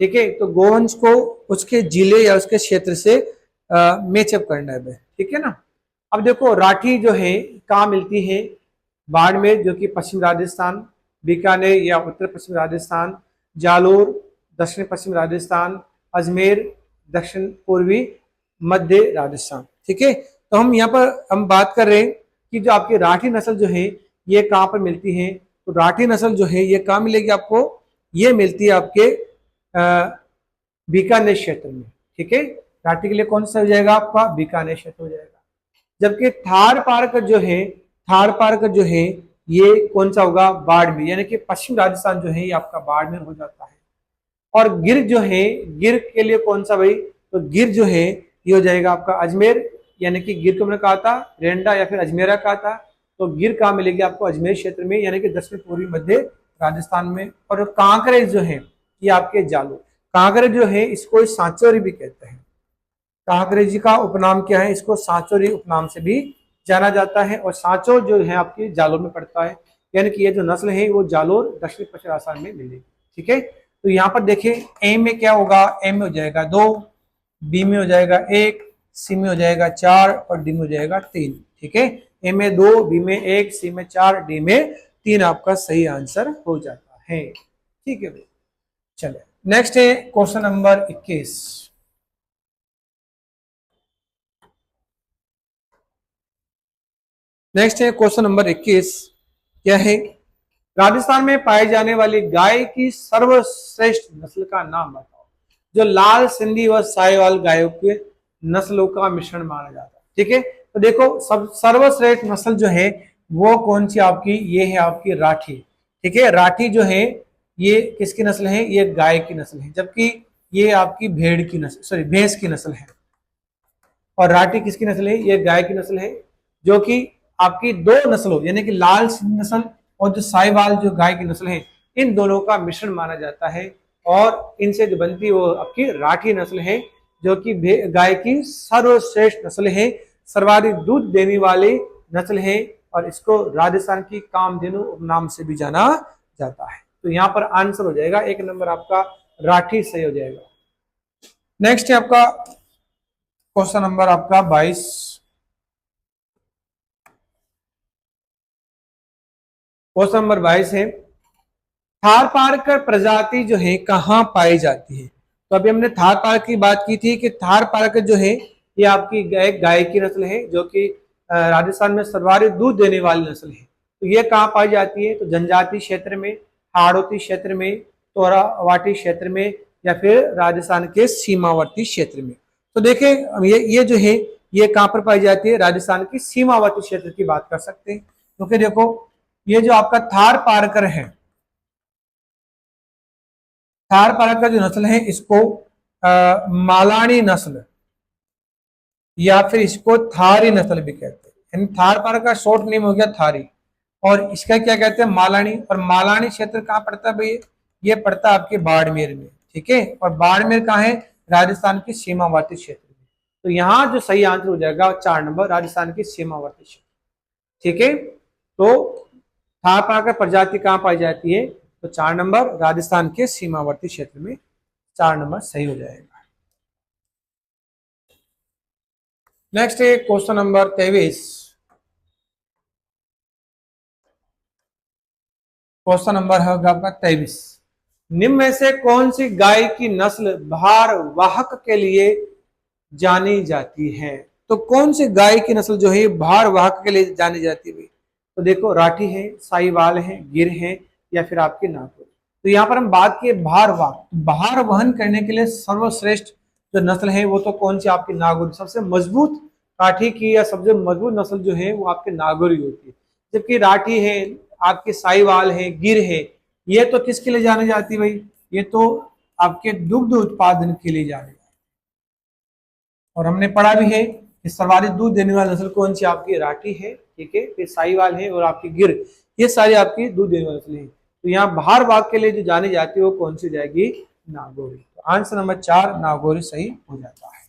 ठीक है, तो गोवंश को उसके जिले या उसके क्षेत्र से मैचअप करना है। ठीक है ना। अब देखो राठी जो है कहाँ मिलती है? बाड़मेर जो कि पश्चिम राजस्थान, बीकानेर या उत्तर पश्चिम राजस्थान, जालोर दक्षिण पश्चिम राजस्थान, अजमेर दक्षिण पूर्वी मध्य राजस्थान। ठीक है, तो हम यहाँ पर हम बात कर रहे हैं कि जो आपकी राठी नस्ल जो है ये कहाँ पर मिलती है? तो राठी नस्ल जो है ये कहाँ मिलेगी आपको? ये मिलती है आपके बीकानेर क्षेत्र में। ठीक है, राठी के लिए कौन सा हो जाएगा आपका? बीकानेर क्षेत्र हो जाएगा। जबकि थार पारकर जो है, थार पारकर जो है ये कौन सा होगा? बाड़मेर, यानी कि पश्चिम राजस्थान जो है ये आपका बाड़मेर हो जाता है। और गिर जो है, गिर के लिए कौन सा भाई? तो गिर जो है ये हो जाएगा आपका अजमेर, यानी कि गिर को मैंने कहा था रेंडा या फिर अजमेरा कहा था। तो गिर कहाँ मिलेगी आपको? अजमेर क्षेत्र में, यानी कि दक्षिण पूर्वी मध्य राजस्थान में। और कांकरेज जो है ये आपके जालोर। कांकरेज जो है इसको सांचौरी भी कहते हैं। कांकरेज जी का उपनाम क्या है? इसको सांचौरी उपनाम से भी जाना जाता है। और सांचौर जो है आपकी जालोर में पड़ता है, यानी कि ये जो नस्ल है वो जालोर दक्षिण पश्चिम राजस्थान में मिलेगी। ठीक है, तो यहाँ पर देखें ए में क्या होगा? ए में हो जाएगा 2, बी में हो जाएगा 1, सी में हो जाएगा 4 और डी में हो जाएगा 3। ठीक है, ए में 2, बी में 1, सी में 4, डी में 3 आपका सही आंसर हो जाता है। ठीक है भाई, चलिए नेक्स्ट है क्वेश्चन नंबर 21। नेक्स्ट है क्वेश्चन नंबर 21, क्या है? राजस्थान में पाई जाने वाली गाय की सर्वश्रेष्ठ नस्ल का नाम बताओ। जो लाल सिंधी व साहिवाल गायों के नस्लों का मिश्रण माना जाता है। ठीक है, तो देखो सब सर्वश्रेष्ठ नस्ल जो है वो कौन सी आपकी? ये है आपकी राठी। ठीक है, राठी जो है ये किसकी नस्ल है? ये गाय की नस्ल है। जबकि ये आपकी भेड़ की नस्ल, सॉरी भैंस की नस्ल है। और राठी किसकी नस्ल है? ये गाय की नस्ल है। जो कि आपकी दो नस्लों यानी कि लाल सिंधी नस्ल और जो साहिवाल जो गाय की नस्ल है, इन दोनों का मिश्रण माना जाता है। और इनसे जो बनती है वो आपकी राठी नस्ल है, जो कि गाय की सर्वश्रेष्ठ नस्ल है, सर्वाधिक दूध देने वाली नस्ल है। और इसको राजस्थान की कामधेनु उपनाम से भी जाना जाता है। तो यहाँ पर आंसर हो जाएगा 1 नंबर आपका राठी सही हो जाएगा। नेक्स्ट है आपका क्वेश्चन नंबर आपका 22। क्वेश्चन नंबर 22 है, थार पारकर प्रजाति जो है कहाँ पाई जाती है? तो अभी हमने थार पारकर की बात की थी कि थार पारकर जो है ये आपकी गाय की नस्ल है, जो कि राजस्थान में सर्वाधिक दूध देने वाली नस्ल है। तो ये कहाँ पाई जाती है? तो जनजाति क्षेत्र में, हाड़ौती क्षेत्र में, तोरावाटी क्षेत्र में, या फिर राजस्थान के सीमावर्ती क्षेत्र में। तो देखें ये जो है ये कहाँ पर पाई जाती है? राजस्थान की सीमावर्ती क्षेत्र की बात कर सकते हैं। क्योंकि देखो ये जो आपका थार पारकर है, थार पारकर जो नस्ल है इसको मालानी नस्ल या फिर इसको थारी नस्ल भी कहते हैं। यानी थार पारकर का शॉर्ट नेम हो गया थारी, और इसका क्या कहते हैं? मालानी। और मालानी क्षेत्र कहाँ पड़ता है भाई? ये पड़ता है आपके बाड़मेर में। ठीक है, और बाड़मेर कहाँ है? राजस्थान के सीमावर्ती क्षेत्र में। तो यहाँ जो सही आंसर हो जाएगा 4 नंबर, राजस्थान के सीमावर्ती क्षेत्र। ठीक है, तो थार पारकर प्रजाति कहाँ पाई जाती है? तो 4 नंबर राजस्थान के सीमावर्ती क्षेत्र में, 4 नंबर सही हो जाएगा। नेक्स्ट है क्वेश्चन नंबर 23। क्वेश्चन नंबर है आपका 23। निम्न में से कौन सी गाय की नस्ल भार वाहक के लिए जानी जाती है? तो कौन सी गाय की नस्ल जो है भार वाहक के लिए जानी जाती है? तो देखो राठी है, साहिवाल है, गिर है, या फिर आपके नागौर। तो यहाँ पर हम बात किए भार वहन करने के लिए सर्वश्रेष्ठ जो नस्ल है वो तो कौन सी? आपकी नागौर। सबसे मजबूत काठी की या सबसे मजबूत नस्ल जो है वो आपके नागौरी होती है। जबकि राठी है, आपके साहिवाल है, गिर है, ये तो किसके लिए जानी जाती है भाई? ये तो आपके दुग्ध उत्पादन के लिए जाने जाती है। और हमने पढ़ा भी है सर्वाधिक दूध देने वाली नस्ल कौन सी आपकी? राठी है, ठीक है, फिर साहिवाल है और आपकी गिर, ये सारी आपकी दूध देने वाली नस्लें हैं। तो यहाँ बाहर भाग के लिए जो जानी जाती है वो कौन सी जाएगी? नागौरी। तो आंसर नंबर 4 नागौरी सही हो जाता है।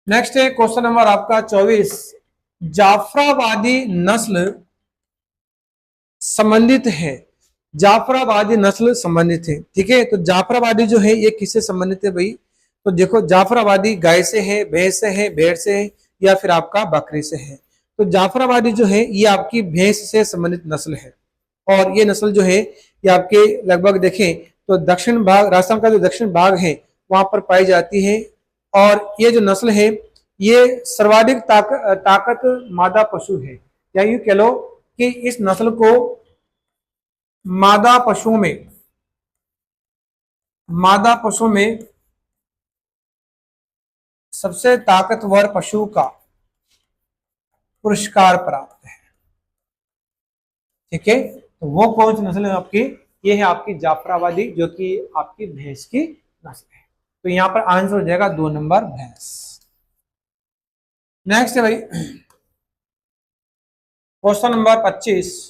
नेक्स्ट है क्वेश्चन नंबर आपका 24, जाफराबादी नस्ल संबंधित है। जाफराबादी नस्ल संबंधित है, ठीक है। तो जाफराबादी जो है ये किससे संबंधित है भाई? तो देखो जाफराबादी गाय से है, भैंस से है, भेड़ से है, या फिर आपका बकरी से है। तो जाफराबादी जो है ये आपकी भैंस से संबंधित नस्ल है, और ये नस्ल जो है ये आपके लगभग देखें तो दक्षिण भाग, राजस्थान का जो दक्षिण भाग है वहां पर पाई जाती है। और ये जो नस्ल है ये सर्वाधिक ताकत मादा पशु है, या यूं कह लो कि इस नस्ल को मादा पशु में सबसे ताकतवर पशु का पुरस्कार प्राप्त है, ठीक है। तो वो कौन सी नस्ल है आपकी? ये है आपकी जाफराबादी, जो कि आपकी भैंस की नस्ल है। तो यहां पर आंसर हो जाएगा 2 नंबर भैंस। नेक्स्ट है भाई question number 25।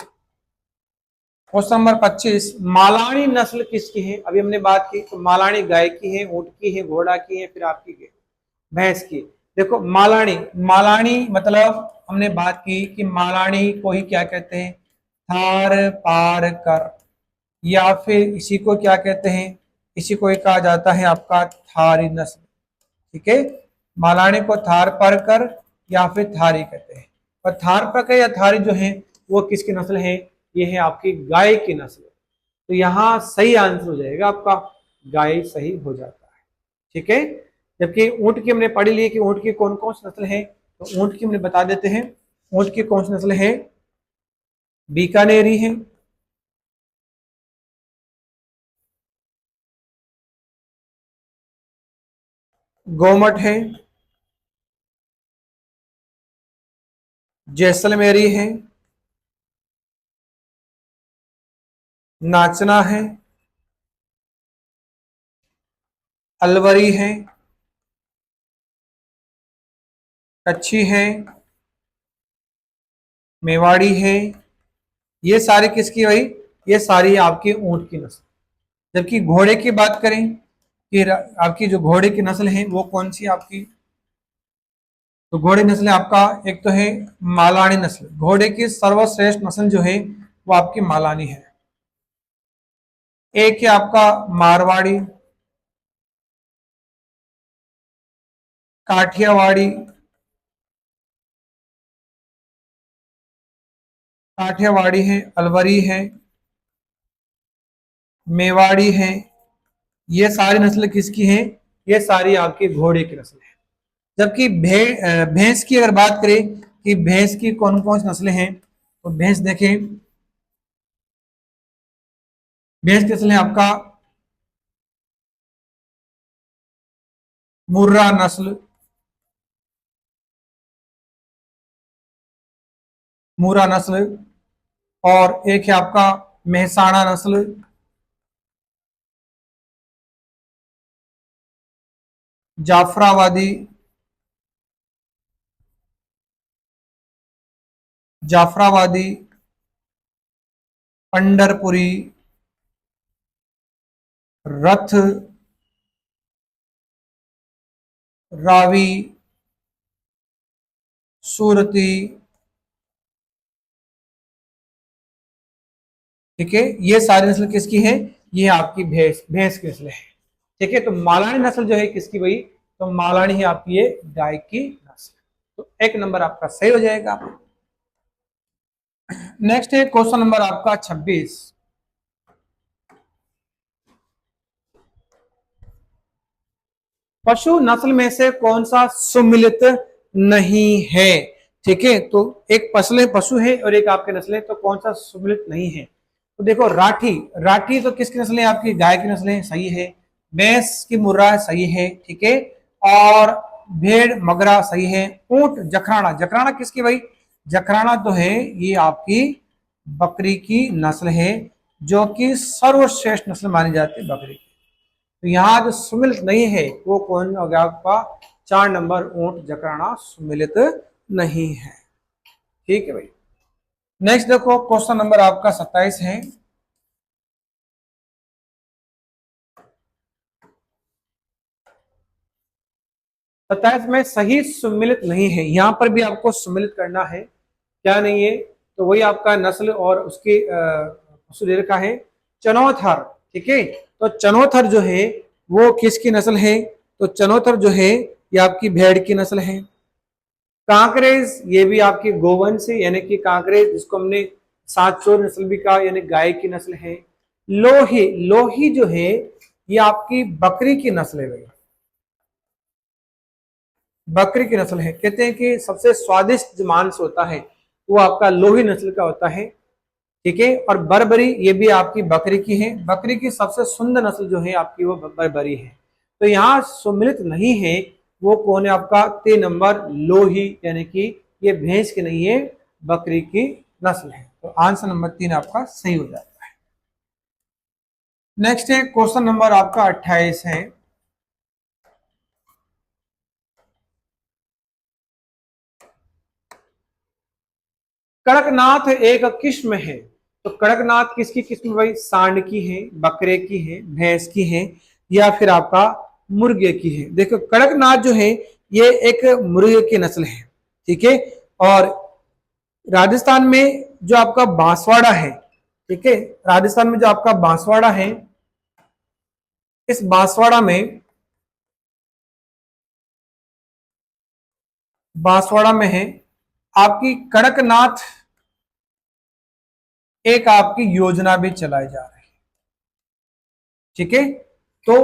Question number 25, Malani नस्ल किसकी है? अभी हमने बात की तो मालानी गाय की है, ऊंट की है, घोड़ा की है, फिर आपकी भैंस की। देखो मालानी, मालानी मतलब हमने बात की कि मालानी को ही क्या कहते हैं? थार पार कर, या फिर इसी को क्या कहते हैं? इसी को ही कहा जाता है आपका थारी नस्ल, ठीक है। मालानी को थार पार कर या फिर थारी कहते हैं। और थार पार या थारी जो है वो किसकी नस्ल है? ये है आपकी गाय की नस्ल। तो यहाँ सही आंसर हो जाएगा आपका, गाय सही हो जाता है, ठीक है। जबकि ऊंट की हमने पढ़ी ली कि ऊंट की कौन कौन सी नस्ल है, तो ऊंट की हमने बता देते हैं। ऊंट की कौन सी नस्ल है? बीकानेरी है, गोमट है, जैसलमेरी है, नाचना है, अलवरी है, कच्छी है, मेवाड़ी है। ये सारी किसकी भाई? ये सारी आपकी ऊंट की नस्ल। जबकि घोड़े की बात करें कि आपकी जो घोड़े की नस्ल है वो कौन सी आपकी? तो घोड़े नस्ल आपका एक तो है मालानी नस्ल। घोड़े की सर्वश्रेष्ठ नस्ल जो है वो आपकी मालानी है। एक है आपका मारवाड़ी, काठियावाड़ी, काठियावाड़ी है, अलवरी है, मेवाड़ी है। ये सारी नस्ल किसकी है? ये सारी आपकी घोड़े की नस्ल है। जबकि भैंस की अगर बात करें कि भैंस की कौन कौन सी नस्लें हैं, तो भैंस देखें, भैंस की नस्ल है आपका मुर्रा नस्ल, मुर्रा नस्ल, और एक है आपका मेहसाणा नस्ल, जाफराबादी, जाफराबादी, पंडरपुरी, रथ, रावी, सूरती, ठीक है। ये सारी नस्ल किसकी है? ये आपकी भैंस, भैंस की नस्ल है, ठीक है। तो मालानी नस्ल जो है किसकी भाई? तो मालानी ही आपकी ये गाय की नस्ल। तो 1 नंबर आपका सही हो जाएगा। नेक्स्ट है क्वेश्चन नंबर आपका 26, पशु नस्ल में से कौन सा सुमिलित नहीं है? ठीक है, तो एक पशु है और एक आपके नस्ल है, तो कौन सा सुमिलित नहीं है? तो देखो राठी, राठी तो किसकी नस्ल है? आपकी गाय की नस्ल है, सही है। भैंस की मुर्रा सही है, ठीक है। और भेड़ मगरा सही है। ऊंट जखराना, जखराना किसकी भाई? जखराना तो है ये आपकी बकरी की नस्ल है, जो कि सर्वश्रेष्ठ नस्ल मानी जाती है बकरी की। तो यहाँ जो सुमिलित नहीं है वो कौन हो गया आपका? 4 नंबर ऊंट जकराना सुमिलित नहीं है। ठीक है भाई। नेक्स्ट देखो क्वेश्चन नंबर आपका 27 है। सत्ताईस में सही सुमिलित नहीं है, यहां पर भी आपको सुमिलित करना है। क्या नहीं है? तो वही आपका नस्ल और उसकी पशु दे रखा है चनौथर। ठीक है, तो चनौथर जो है वो किसकी नस्ल है? तो चनौथर जो है ये आपकी भेड़ की नस्ल है। कांकरेज ये भी आपकी गोवंश है, यानी कि कांकरेज जिसको हमने सातचोर नस्ल भी कहा, यानी गाय की नस्ल है। लोही, लोही जो है ये आपकी बकरी की नस्ल है भाई, बकरी की नस्ल है। कहते हैं कि सबसे स्वादिष्ट जो मांस होता है वो आपका लोही नस्ल का होता है। ठीक है, और बरबरी ये भी आपकी बकरी की है। बकरी की सबसे सुंदर नस्ल जो है आपकी वो बरबरी है। तो यहाँ सुमिलित नहीं है वो कौन है आपका? 3 नंबर लोही, यानी कि ये भैंस की नहीं है, बकरी की नस्ल है। तो आंसर नंबर 3 आपका सही हो जाता है। नेक्स्ट है क्वेश्चन नंबर आपका 28 है। कड़कनाथ एक किस्म है। तो कड़कनाथ किसकी किस्म भाई? सांड की है, बकरे की है, भैंस की है, या फिर आपका मुर्गे की है। देखो कड़कनाथ जो है ये एक मुर्गे की नस्ल है। ठीक है, और राजस्थान में जो आपका बांसवाड़ा है, ठीक है, राजस्थान में जो आपका बांसवाड़ा है, इस बांसवाड़ा में है आपकी कड़कनाथ एक आपकी योजना भी चलाई जा रही है। ठीक है, तो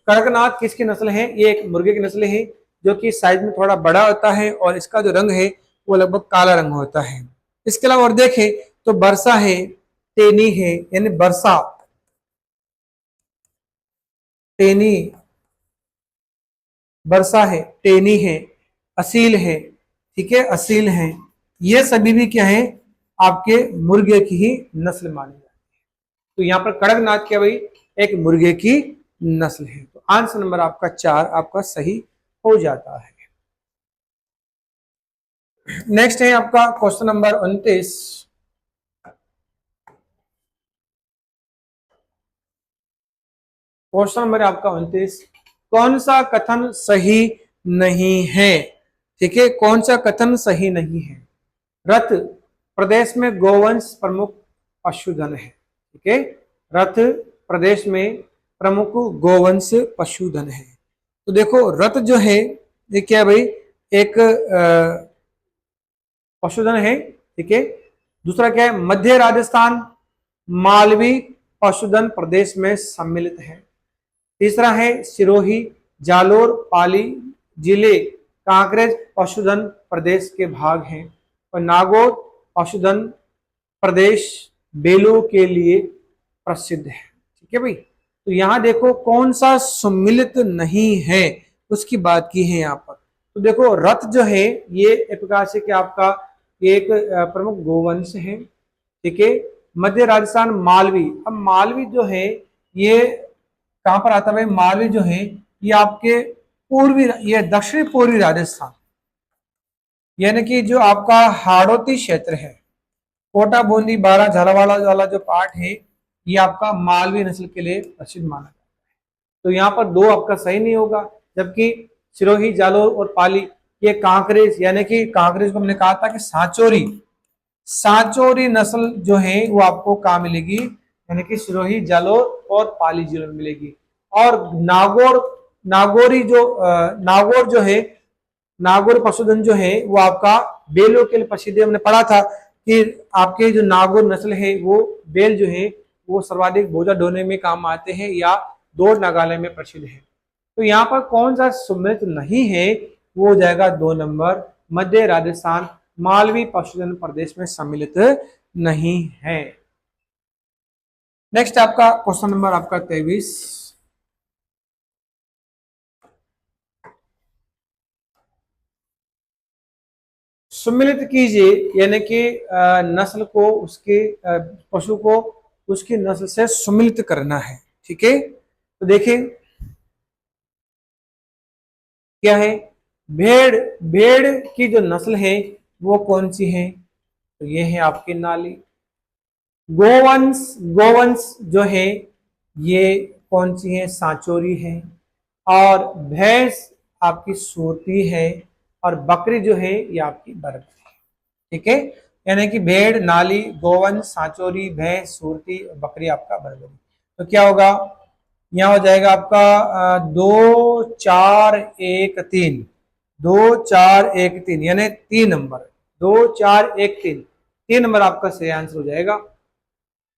कड़कनाथ किसकी नस्ल है? ये एक मुर्गे की नस्ल है जो कि साइज में थोड़ा बड़ा होता है और इसका जो रंग है वो लगभग काला रंग होता है। इसके अलावा और देखें तो बरसा है, टेनी है, यानी बरसा, टेनी, बरसा है, टेनी है, असील है। ठीक है, असील है, ये सभी भी क्या है? आपके मुर्गे की ही नस्ल मानी जाती है। तो यहाँ पर कड़कनाथ क्या भाई? एक मुर्गे की नस्ल है। तो आंसर नंबर आपका 4 आपका सही हो जाता है। नेक्स्ट है आपका क्वेश्चन नंबर 29। क्वेश्चन नंबर आपका 29, कौन सा कथन सही नहीं है? ठीक है, कौन सा कथन सही नहीं है? रथ प्रदेश में गोवंश प्रमुख पशुधन है। ठीक है, रथ प्रदेश में प्रमुख गोवंश पशुधन है। तो देखो रथ जो है ये क्या है भाई? एक पशुधन है। ठीक है, दूसरा क्या है? मध्य राजस्थान मालवी पशुधन प्रदेश में सम्मिलित है। तीसरा है सिरोही, जालोर, पाली जिले कांकरेज पशुधन प्रदेश के भाग हैं। और नागौर पशुधन प्रदेश बेलों के लिए प्रसिद्ध है। ठीक है भाई, तो यहां देखो कौन सा सम्मिलित नहीं है उसकी बात की है यहाँ पर। तो देखो रथ जो है ये एक प्रकार से क्या आपका एक प्रमुख गोवंश है। ठीक है, मध्य राजस्थान मालवी, अब मालवी जो है ये कहां पर आता है भाई? मालवी जो है ये आपके पूर्वी, ये दक्षिण पूर्वी राजस्थान, यानी कि जो आपका हाड़ौती क्षेत्र है, कोटा, बूंदी, बारा, झालावाड़ वाला जो पार्ट है ये आपका मालवी नस्ल के लिए प्रसिद्ध माना जाता है। तो यहाँ पर 2 आपका सही नहीं होगा, जबकि सिरोही, जालोर और पाली ये कांकरेज, यानी कि कांकरेज को हमने कहा था कि सांचोरी, सांचोरी नस्ल जो है वो आपको कहाँ मिलेगी? यानी कि सिरोही, जालोर और पाली जिलों में मिलेगी। और नागौर, नागौरी जो नागौर जो है, नागौर पशुधन जो है वो आपका बेलों के लिए प्रसिद्ध है। हमने पढ़ा था कि आपके जो नागौर नस्ल है वो बेल जो है वो सर्वाधिक बोझा ढोने में काम आते हैं या दौड़ नागालय में प्रसिद्ध है। तो यहाँ पर कौन सा सम्मिलित नहीं है? वो हो जाएगा 2 नंबर, मध्य राजस्थान मालवी पशुधन प्रदेश में सम्मिलित नहीं है। नेक्स्ट आपका क्वेश्चन नंबर आपका 23, सम्मिलित कीजिए, यानी कि नस्ल को उसके पशु को उसकी नस्ल से सम्मिलित करना है। ठीक है, तो देखिए क्या है? भेड़, भेड़ की जो नस्ल है वो कौन सी है? तो ये है आपकी नाली। गोवंश, गोवंश जो है ये कौन सी है? सांचोरी है। और भैंस आपकी सूरती है। और बकरी जो है ये आपकी बरबरी है। ठीक है, यानी कि भेड़, नाली, गोवंश, सांचोरी, भैंस, सूरती और बकरी आपका बरबरी। तो क्या होगा? यहाँ हो जाएगा आपका 2 4 1 3, 2 4 1 3, यानी 3 नंबर, 2 4 1 3, 3 नंबर आपका सही आंसर हो जाएगा।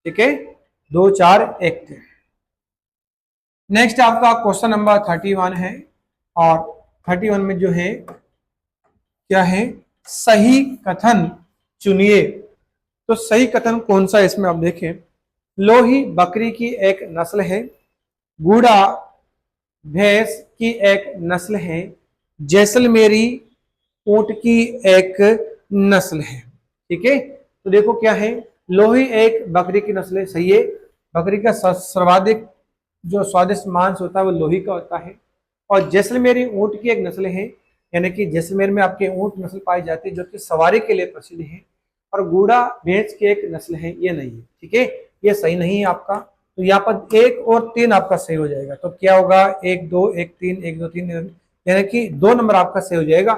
ठीक है, 2 4 1 3। नेक्स्ट आपका क्वेश्चन नंबर 31 है। और 31 में जो है क्या है? सही कथन चुनिए। तो सही कथन कौन सा है इसमें आप देखें। लोही बकरी की एक नस्ल है। गूढ़ा भैंस की एक नस्ल है। जैसलमेरी ऊंट की एक नस्ल है। ठीक है, तो देखो क्या है, लोही एक बकरी की नस्ल है, सही है। बकरी का सर्वाधिक जो स्वादिष्ट मांस होता है वो लोही का होता है। और जैसलमेरी ऊंट की एक नस्ल है, यानी कि जैसलमेर में आपके ऊंट नस्ल पाई जाती है जो कि सवारी के लिए प्रसिद्ध है। और गूढ़ा भैंस की एक नस्ल है, ये नहीं है। ठीक है, ये सही नहीं है आपका। तो यहाँ पर 1 और 3 आपका सही हो जाएगा। तो क्या होगा? 1 2 1 3, 1 2 3, यानी कि 2 नंबर आपका सही हो जाएगा।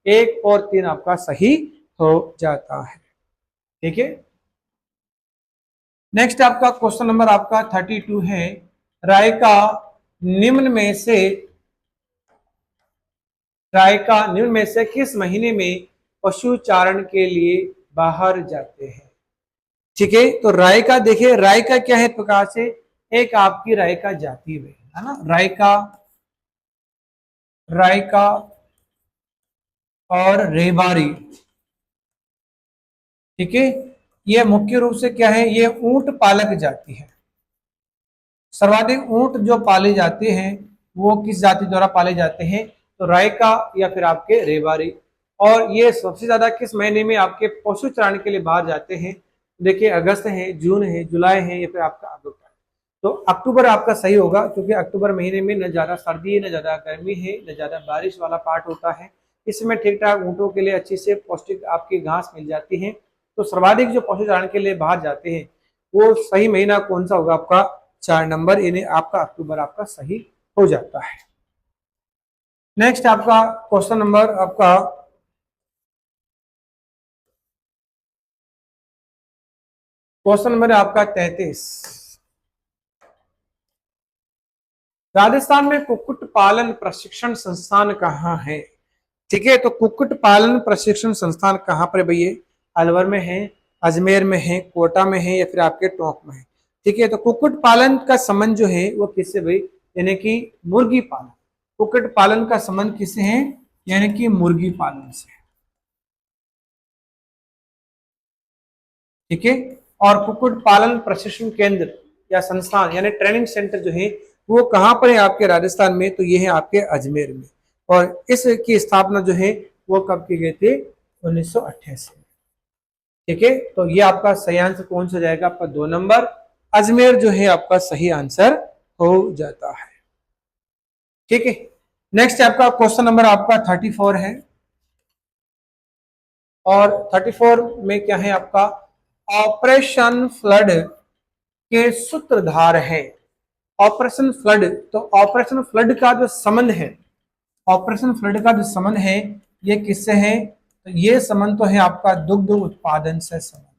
1 और 3 आपका सही हो जाता है। ठीक है, नेक्स्ट आपका क्वेश्चन नंबर आपका 32 है। रायका निम्न में से रायका निम्न में से किस महीने में पशु चारण के लिए बाहर जाते हैं? ठीक है, तो रायका देखिए, रायका क्या है प्रकार से? एक आपकी रायका जाति है ना, रायका, रायका और रेवारी। ठीक है, ये मुख्य रूप से क्या है? ये ऊंट पालक जाति है। सर्वाधिक ऊंट जो पाले जाते हैं वो किस जाति द्वारा पाले जाते हैं? तो रायका या फिर आपके रेवारी। और ये सबसे ज्यादा किस महीने में आपके पशु चारण के लिए बाहर जाते हैं? देखिए, अगस्त है, जून है, जुलाई है, या फिर आपका अक्टूबर। तो अक्टूबर आपका सही होगा, क्योंकि अक्टूबर महीने में न ज्यादा सर्दी है, न ज्यादा गर्मी है, न ज्यादा बारिश वाला पार्ट होता है। इसमें ठीक ठाक ऊँटों के लिए अच्छी से पौष्टिक आपकी घास मिल जाती है। तो सर्वाधिक जो पशु चारण के लिए बाहर जाते हैं वो सही महीना कौन सा होगा? आपका 4 नंबर, यानी आपका अक्टूबर आपका सही हो जाता है। नेक्स्ट आपका क्वेश्चन नंबर आपका क्वेश्चन नंबर आपका 33। राजस्थान में कुक्कुट पालन प्रशिक्षण संस्थान कहाँ है? ठीक है, तो कुक्कुट पालन प्रशिक्षण संस्थान कहाँ पर भैया? अलवर में है, अजमेर में है, कोटा में है, या फिर आपके टोंक में है। ठीक है, तो कुक्कुट पालन का संबंध जो है वो किससे भाई? यानी कि मुर्गी पालन। कुक्कुट पालन का संबंध किससे है? यानी कि मुर्गी पालन से। ठीक है, और कुक्कुट पालन प्रशिक्षण केंद्र या संस्थान यानी ट्रेनिंग सेंटर जो है वो कहाँ पर है आपके राजस्थान में? तो ये है आपके अजमेर में। और इसकी स्थापना जो है वो कब की गई थी? 1988 में। ठीक है, तो ये आपका सही आंसर कौन सा जाएगा? आपका 2 नंबर अजमेर जो है आपका सही आंसर हो जाता है। ठीक है, नेक्स्ट आपका क्वेश्चन नंबर आपका 34 है। और 34 में क्या है आपका? ऑपरेशन फ्लड के सूत्रधार है। ऑपरेशन फ्लड, तो ऑपरेशन फ्लड का जो संबंध है, ऑपरेशन फ्लड का जो संबंध है ये किससे है? तो ये संबंध तो है आपका दुग्ध उत्पादन से संबंधित।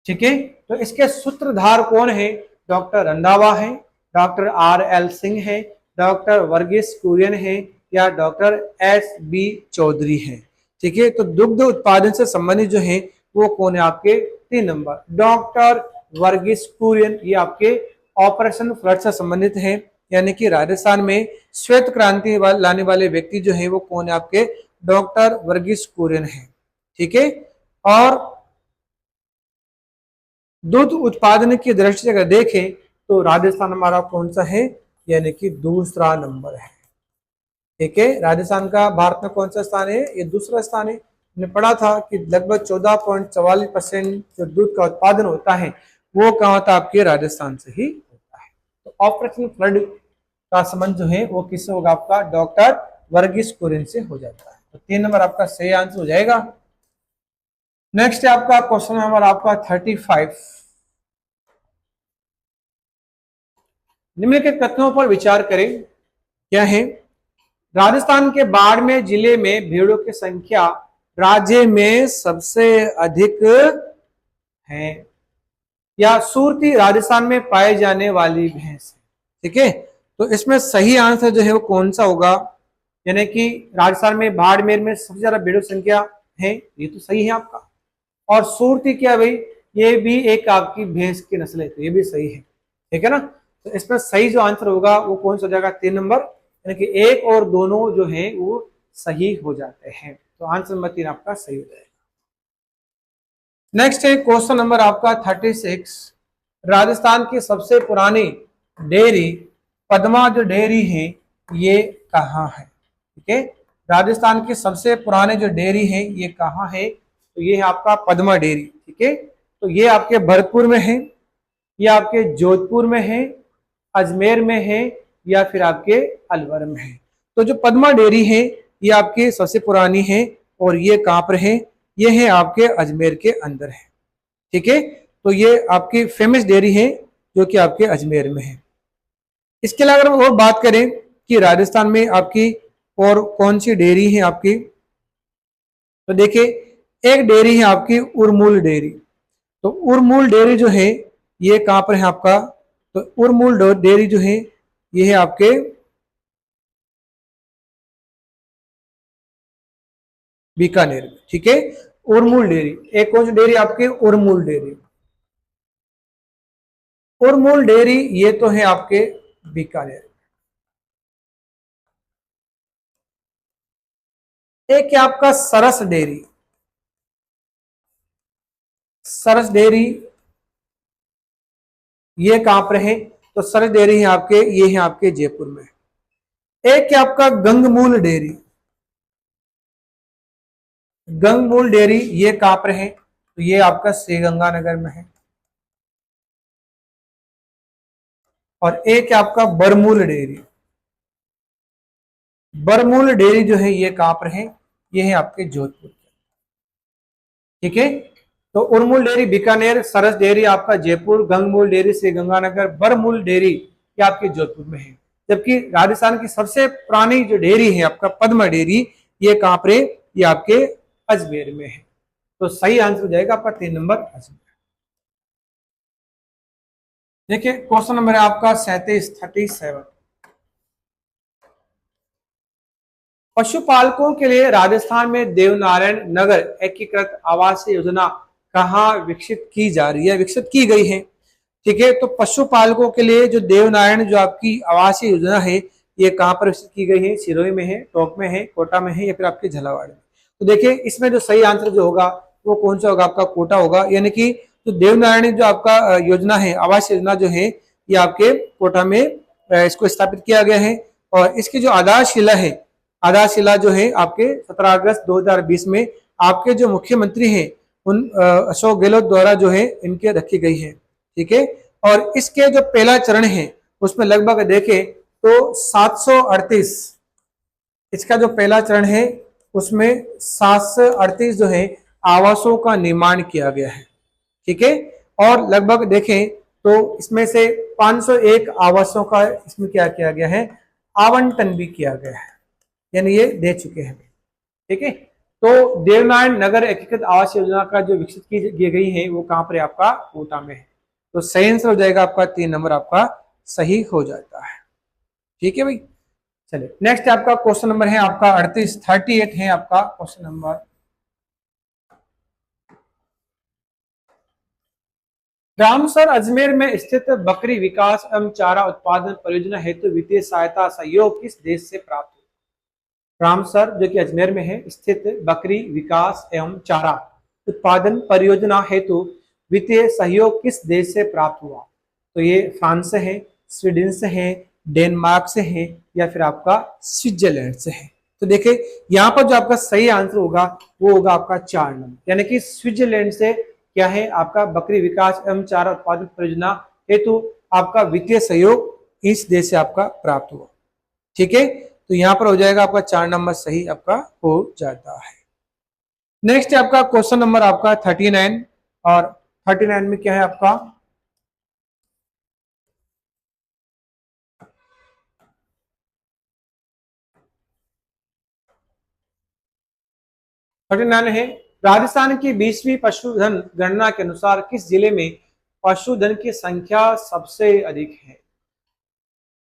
ठीक है, तो इसके सूत्रधार कौन है? डॉक्टर रंधावा है, डॉक्टर RL सिंह है, डॉक्टर वर्गीस कुरियन है, या डॉक्टर SB चौधरी है। ठीक है, तो दुग्ध उत्पादन से संबंधित जो है वो कौन है? आपके 3 नंबर डॉक्टर वर्गीस कुरियन। ये आपके ऑपरेशन फ्लड से संबंधित है, यानी कि राजस्थान में श्वेत क्रांति लाने वाले व्यक्ति जो है वो कौन है? आपके डॉक्टर वर्गीस कुरियन है। ठीक है, और दूध उत्पादन की दृष्टि से अगर देखें तो राजस्थान हमारा कौन सा है? यानी कि दूसरा नंबर है। ठीक है, राजस्थान का भारत में कौन सा स्थान है? ये दूसरा स्थान है। हमने पढ़ा था कि लगभग 14.44% जो दूध का उत्पादन होता है वो कहाँ होता है? आपके राजस्थान से ही होता है। तो ऑपरेशन फ्लड का संबंध जो है वो किससे होगा? आपका डॉक्टर वर्गीस कुरियन से हो जाता है। तो 3 नंबर आपका सही आंसर हो जाएगा। नेक्स्ट है आपका क्वेश्चन नंबर आपका 35। निम्नलिखित कथनों पर विचार करें। क्या है? राजस्थान के बाड़मेर जिले में भेड़ों की संख्या राज्य में सबसे अधिक है, या सुरती राजस्थान में पाए जाने वाली भैंस है। ठीक है, तो इसमें सही आंसर जो है वो कौन सा होगा? यानी कि राजस्थान में बाड़मेर में सबसे ज्यादा भेड़ों की संख्या है, ये तो सही है आपका। और सुरती क्या भाई, ये भी एक आपकी भैंस की नस्ल है, तो ये भी सही है। ठीक है ना, तो इसमें सही जो आंसर होगा वो कौन सा हो जाएगा? 3 नंबर, यानी कि 1 और दोनों जो है वो सही हो जाते हैं। तो आंसर नंबर 3 आपका सही हो जाएगा। नेक्स्ट है क्वेश्चन नंबर आपका 36। राजस्थान की सबसे पुरानी डेयरी पद्मा जो डेयरी है ये कहाँ है? ठीक है, राजस्थान की सबसे पुराने जो डेयरी है ये कहाँ है? तो ये है आपका पद्मा डेयरी। ठीक है, तो ये आपके भरतपुर में है, ये आपके जोधपुर में है, अजमेर में है, या फिर आपके अलवर में है। तो जो पद्मा डेयरी है ये आपकी सबसे पुरानी है, और ये कहाँ पर है? ये है आपके अजमेर के अंदर है। ठीक है, तो ये आपकी फेमस डेयरी है जो कि आपके अजमेर में है। इसके अलावा अगर और बात करें कि राजस्थान में आपकी और कौन सी डेयरी है आपकी, तो देखिए एक डेयरी है आपकी उरमूल डेयरी। तो उरमूल डेयरी जो है ये कहां पर है आपका? तो उरमूल डेयरी जो है ये है आपके बीकानेर में। ठीक है, उरमूल डेयरी। एक कौन सी डेयरी आपकी? उरमूल डेयरी। उरमूल डेयरी ये तो है आपके बीकानेर। एक है आपका सरस डेयरी। सरस डेयरी ये कहां पर है? तो सरस डेयरी है आपके, ये है आपके जयपुर में। एक है आपका गंगमूल डेयरी। गंगमूल डेयरी ये कहां पर है? तो ये आपका श्रीगंगानगर में है। और एक है आपका बरमूल डेयरी। बरमूल डेयरी जो है ये कहां पर है? ये है आपके जोधपुर। ठीक है, तो उरमूल डेयरी बीकानेर, सरस डेयरी आपका जयपुर, गंगमूल डेयरी श्रीगंगानगर, बरमूल डेयरी ये आपके जोधपुर में है। जबकि राजस्थान की सबसे पुरानी जो डेयरी है आपका पद्मा डेयरी ये कहां पर है? ये आपके अजमेर में है। तो सही आंसर हो जाएगा आपका 3 नंबर अजमेर। देखिए क्वेश्चन नंबर है आपका 37। पशुपालकों के लिए राजस्थान में देवनारायण नगर एकीकृत आवास योजना कहाँ विकसित की जा रही है, विकसित की गई है? ठीक है, तो पशुपालकों के लिए जो देवनारायण जो आपकी आवासीय योजना है ये कहाँ पर विकसित की गई है? सिरोही में है, टोंक में है, कोटा में है, या फिर आपके झालावाड़ में? तो देखिए इसमें जो सही आंसर जो होगा वो कौन सा होगा? आपका कोटा होगा। यानी कि जो देवनारायण जो आपका योजना है, आवास योजना जो है ये आपके कोटा में इसको स्थापित किया गया है। और इसकी जो आधारशिला है, आधारशिला जो है आपके 17 अगस्त 2020 में आपके जो मुख्यमंत्री हैं उन अशोक गहलोत द्वारा जो है इनके रखी गई है। ठीक है, और इसके जो पहला चरण है उसमें लगभग देखें तो 738, इसका जो पहला चरण है उसमें 738 जो है आवासों का निर्माण किया गया है। ठीक है, और लगभग देखें तो इसमें से 501 आवासों का इसमें क्या किया गया है? आवंटन भी किया गया है, यानी ये दे चुके हैं। ठीक है, तो देवनारायण नगर एकीकृत आवास योजना का जो विकसित की गई है वो कहां पर है? आपका कोटा में है। तो सही आंसर हो जाएगा आपका 3 नंबर आपका सही हो जाता है। ठीक है भाई, चलिए नेक्स्ट आपका क्वेश्चन नंबर है आपका 38 है आपका क्वेश्चन नंबर। रामसर अजमेर में स्थित बकरी विकास एवं चारा उत्पादन परियोजना हेतु वित्तीय सहायता सहयोग किस देश से प्राप्त हुई? रामसर जो कि अजमेर में है स्थित बकरी विकास एवं चारा उत्पादन परियोजना हेतु वित्तीय सहयोग किस देश से प्राप्त हुआ? तो ये फ्रांस से है, स्वीडन से है, डेनमार्क से है, या फिर आपका स्विट्जरलैंड से है। तो देखिए यहाँ पर जो आपका सही आंसर होगा वो होगा आपका 4 नंबर, यानी कि स्विट्जरलैंड से क्या है? आपका बकरी विकास एवं चारा उत्पादन परियोजना हेतु आपका वित्तीय सहयोग इस देश से आपका प्राप्त हुआ। ठीक है, तो यहाँ पर हो जाएगा आपका 4 नंबर सही आपका हो जाता है। नेक्स्ट है आपका क्वेश्चन नंबर आपका 39, और 39 में क्या है आपका, है राजस्थान की 20वीं पशुधन गणना के अनुसार किस जिले में पशुधन की संख्या सबसे अधिक है।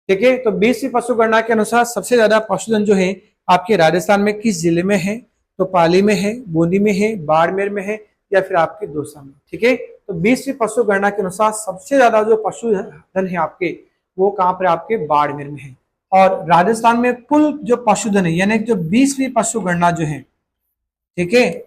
ठीक है, तो 20वीं पशु गणना के अनुसार सबसे ज्यादा पशुधन जो है आपके राजस्थान में किस जिले में है, तो पाली में है, बूंदी में है, बाड़मेर में है, या फिर आपके दौसा में। ठीक है, तो 20वीं पशु गणना के अनुसार सबसे ज्यादा जो पशुधन है आपके, वो कहाँ पर आपके बाड़मेर में है। और राजस्थान में कुल जो पशुधन है, यानी जो 20वीं पशु गणना जो है, ठीक है,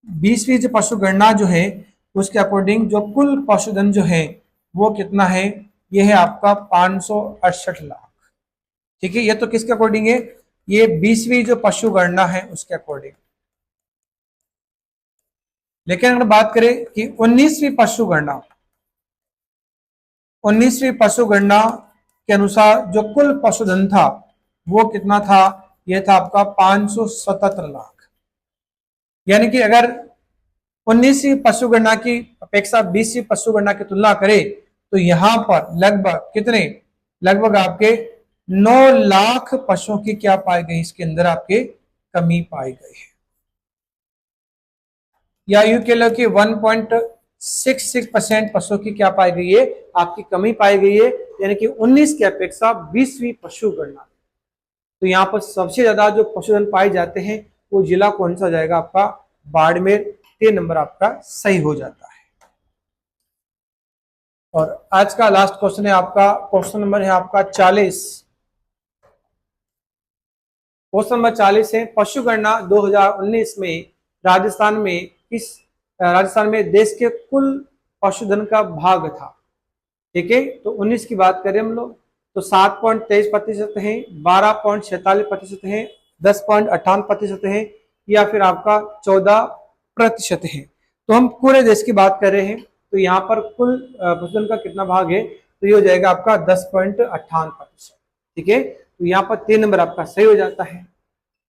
20वीं जो पशु गणना जो है उसके अकॉर्डिंग जो कुल पशुधन जो है वो कितना है, ये है आपका 568 लाख। ठीक है, ये तो किसके अकॉर्डिंग है, ये 20वीं जो पशु गणना है उसके अकॉर्डिंग। लेकिन अगर बात करें कि 19वीं पशु गणना, 19वीं पशु गणना के अनुसार जो कुल पशुधन था वो कितना था, ये था आपका 577 लाख। यानी कि अगर 19वीं पशु गणना की अपेक्षा 20वीं पशु गणना की तुलना करें तो यहां पर लगभग कितने, लगभग आपके 9 लाख पशुओं की क्या पाई गई, इसके अंदर आपके कमी पाई गई है, या यूं कह लो कि 1.66% पशुओं की क्या पाई गई है, आपकी कमी पाई गई है। यानी कि 19 की अपेक्षा 20वीं पशु गणना, तो यहाँ पर सबसे ज्यादा जो पशुधन पाए जाते हैं वो जिला कौन सा जाएगा आपका, बाड़मेर। 3 नंबर आपका सही हो जाता है। और आज का लास्ट क्वेश्चन है आपका, क्वेश्चन नंबर है आपका 40। क्वेश्चन नंबर 40 है पशु गणना 2019 में राजस्थान में राजस्थान में देश के कुल पशुधन का भाग था। ठीक है, तो 19 की बात करें हम लोग तो 7.23% है, 12.46% है, 10.58% है, या फिर आपका 14% है। तो हम पूरे देश की बात कर रहे हैं, तो यहाँ पर कुल पशुधन का कितना भाग है, तो ये हो जाएगा आपका 10.58%। ठीक है, तो यहाँ पर 3 नंबर आपका सही हो जाता है।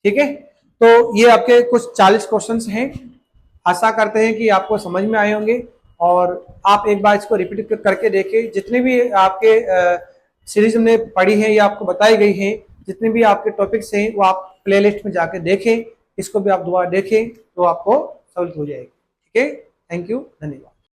ठीक है, तो ये आपके कुछ 40 क्वेश्चंस हैं। आशा करते हैं कि आपको समझ में आए होंगे, और आप एक बार इसको रिपीट करके देखें। जितने भी आपके सीरीज में पढ़ी है या आपको बताई गई है, जितने भी आपके टॉपिक्स हैं वो आप प्लेलिस्ट में जाके देखें, इसको भी आप दोबारा देखें तो आपको सहूलियत हो जाएगी। ठीक है, थैंक यू, धन्यवाद।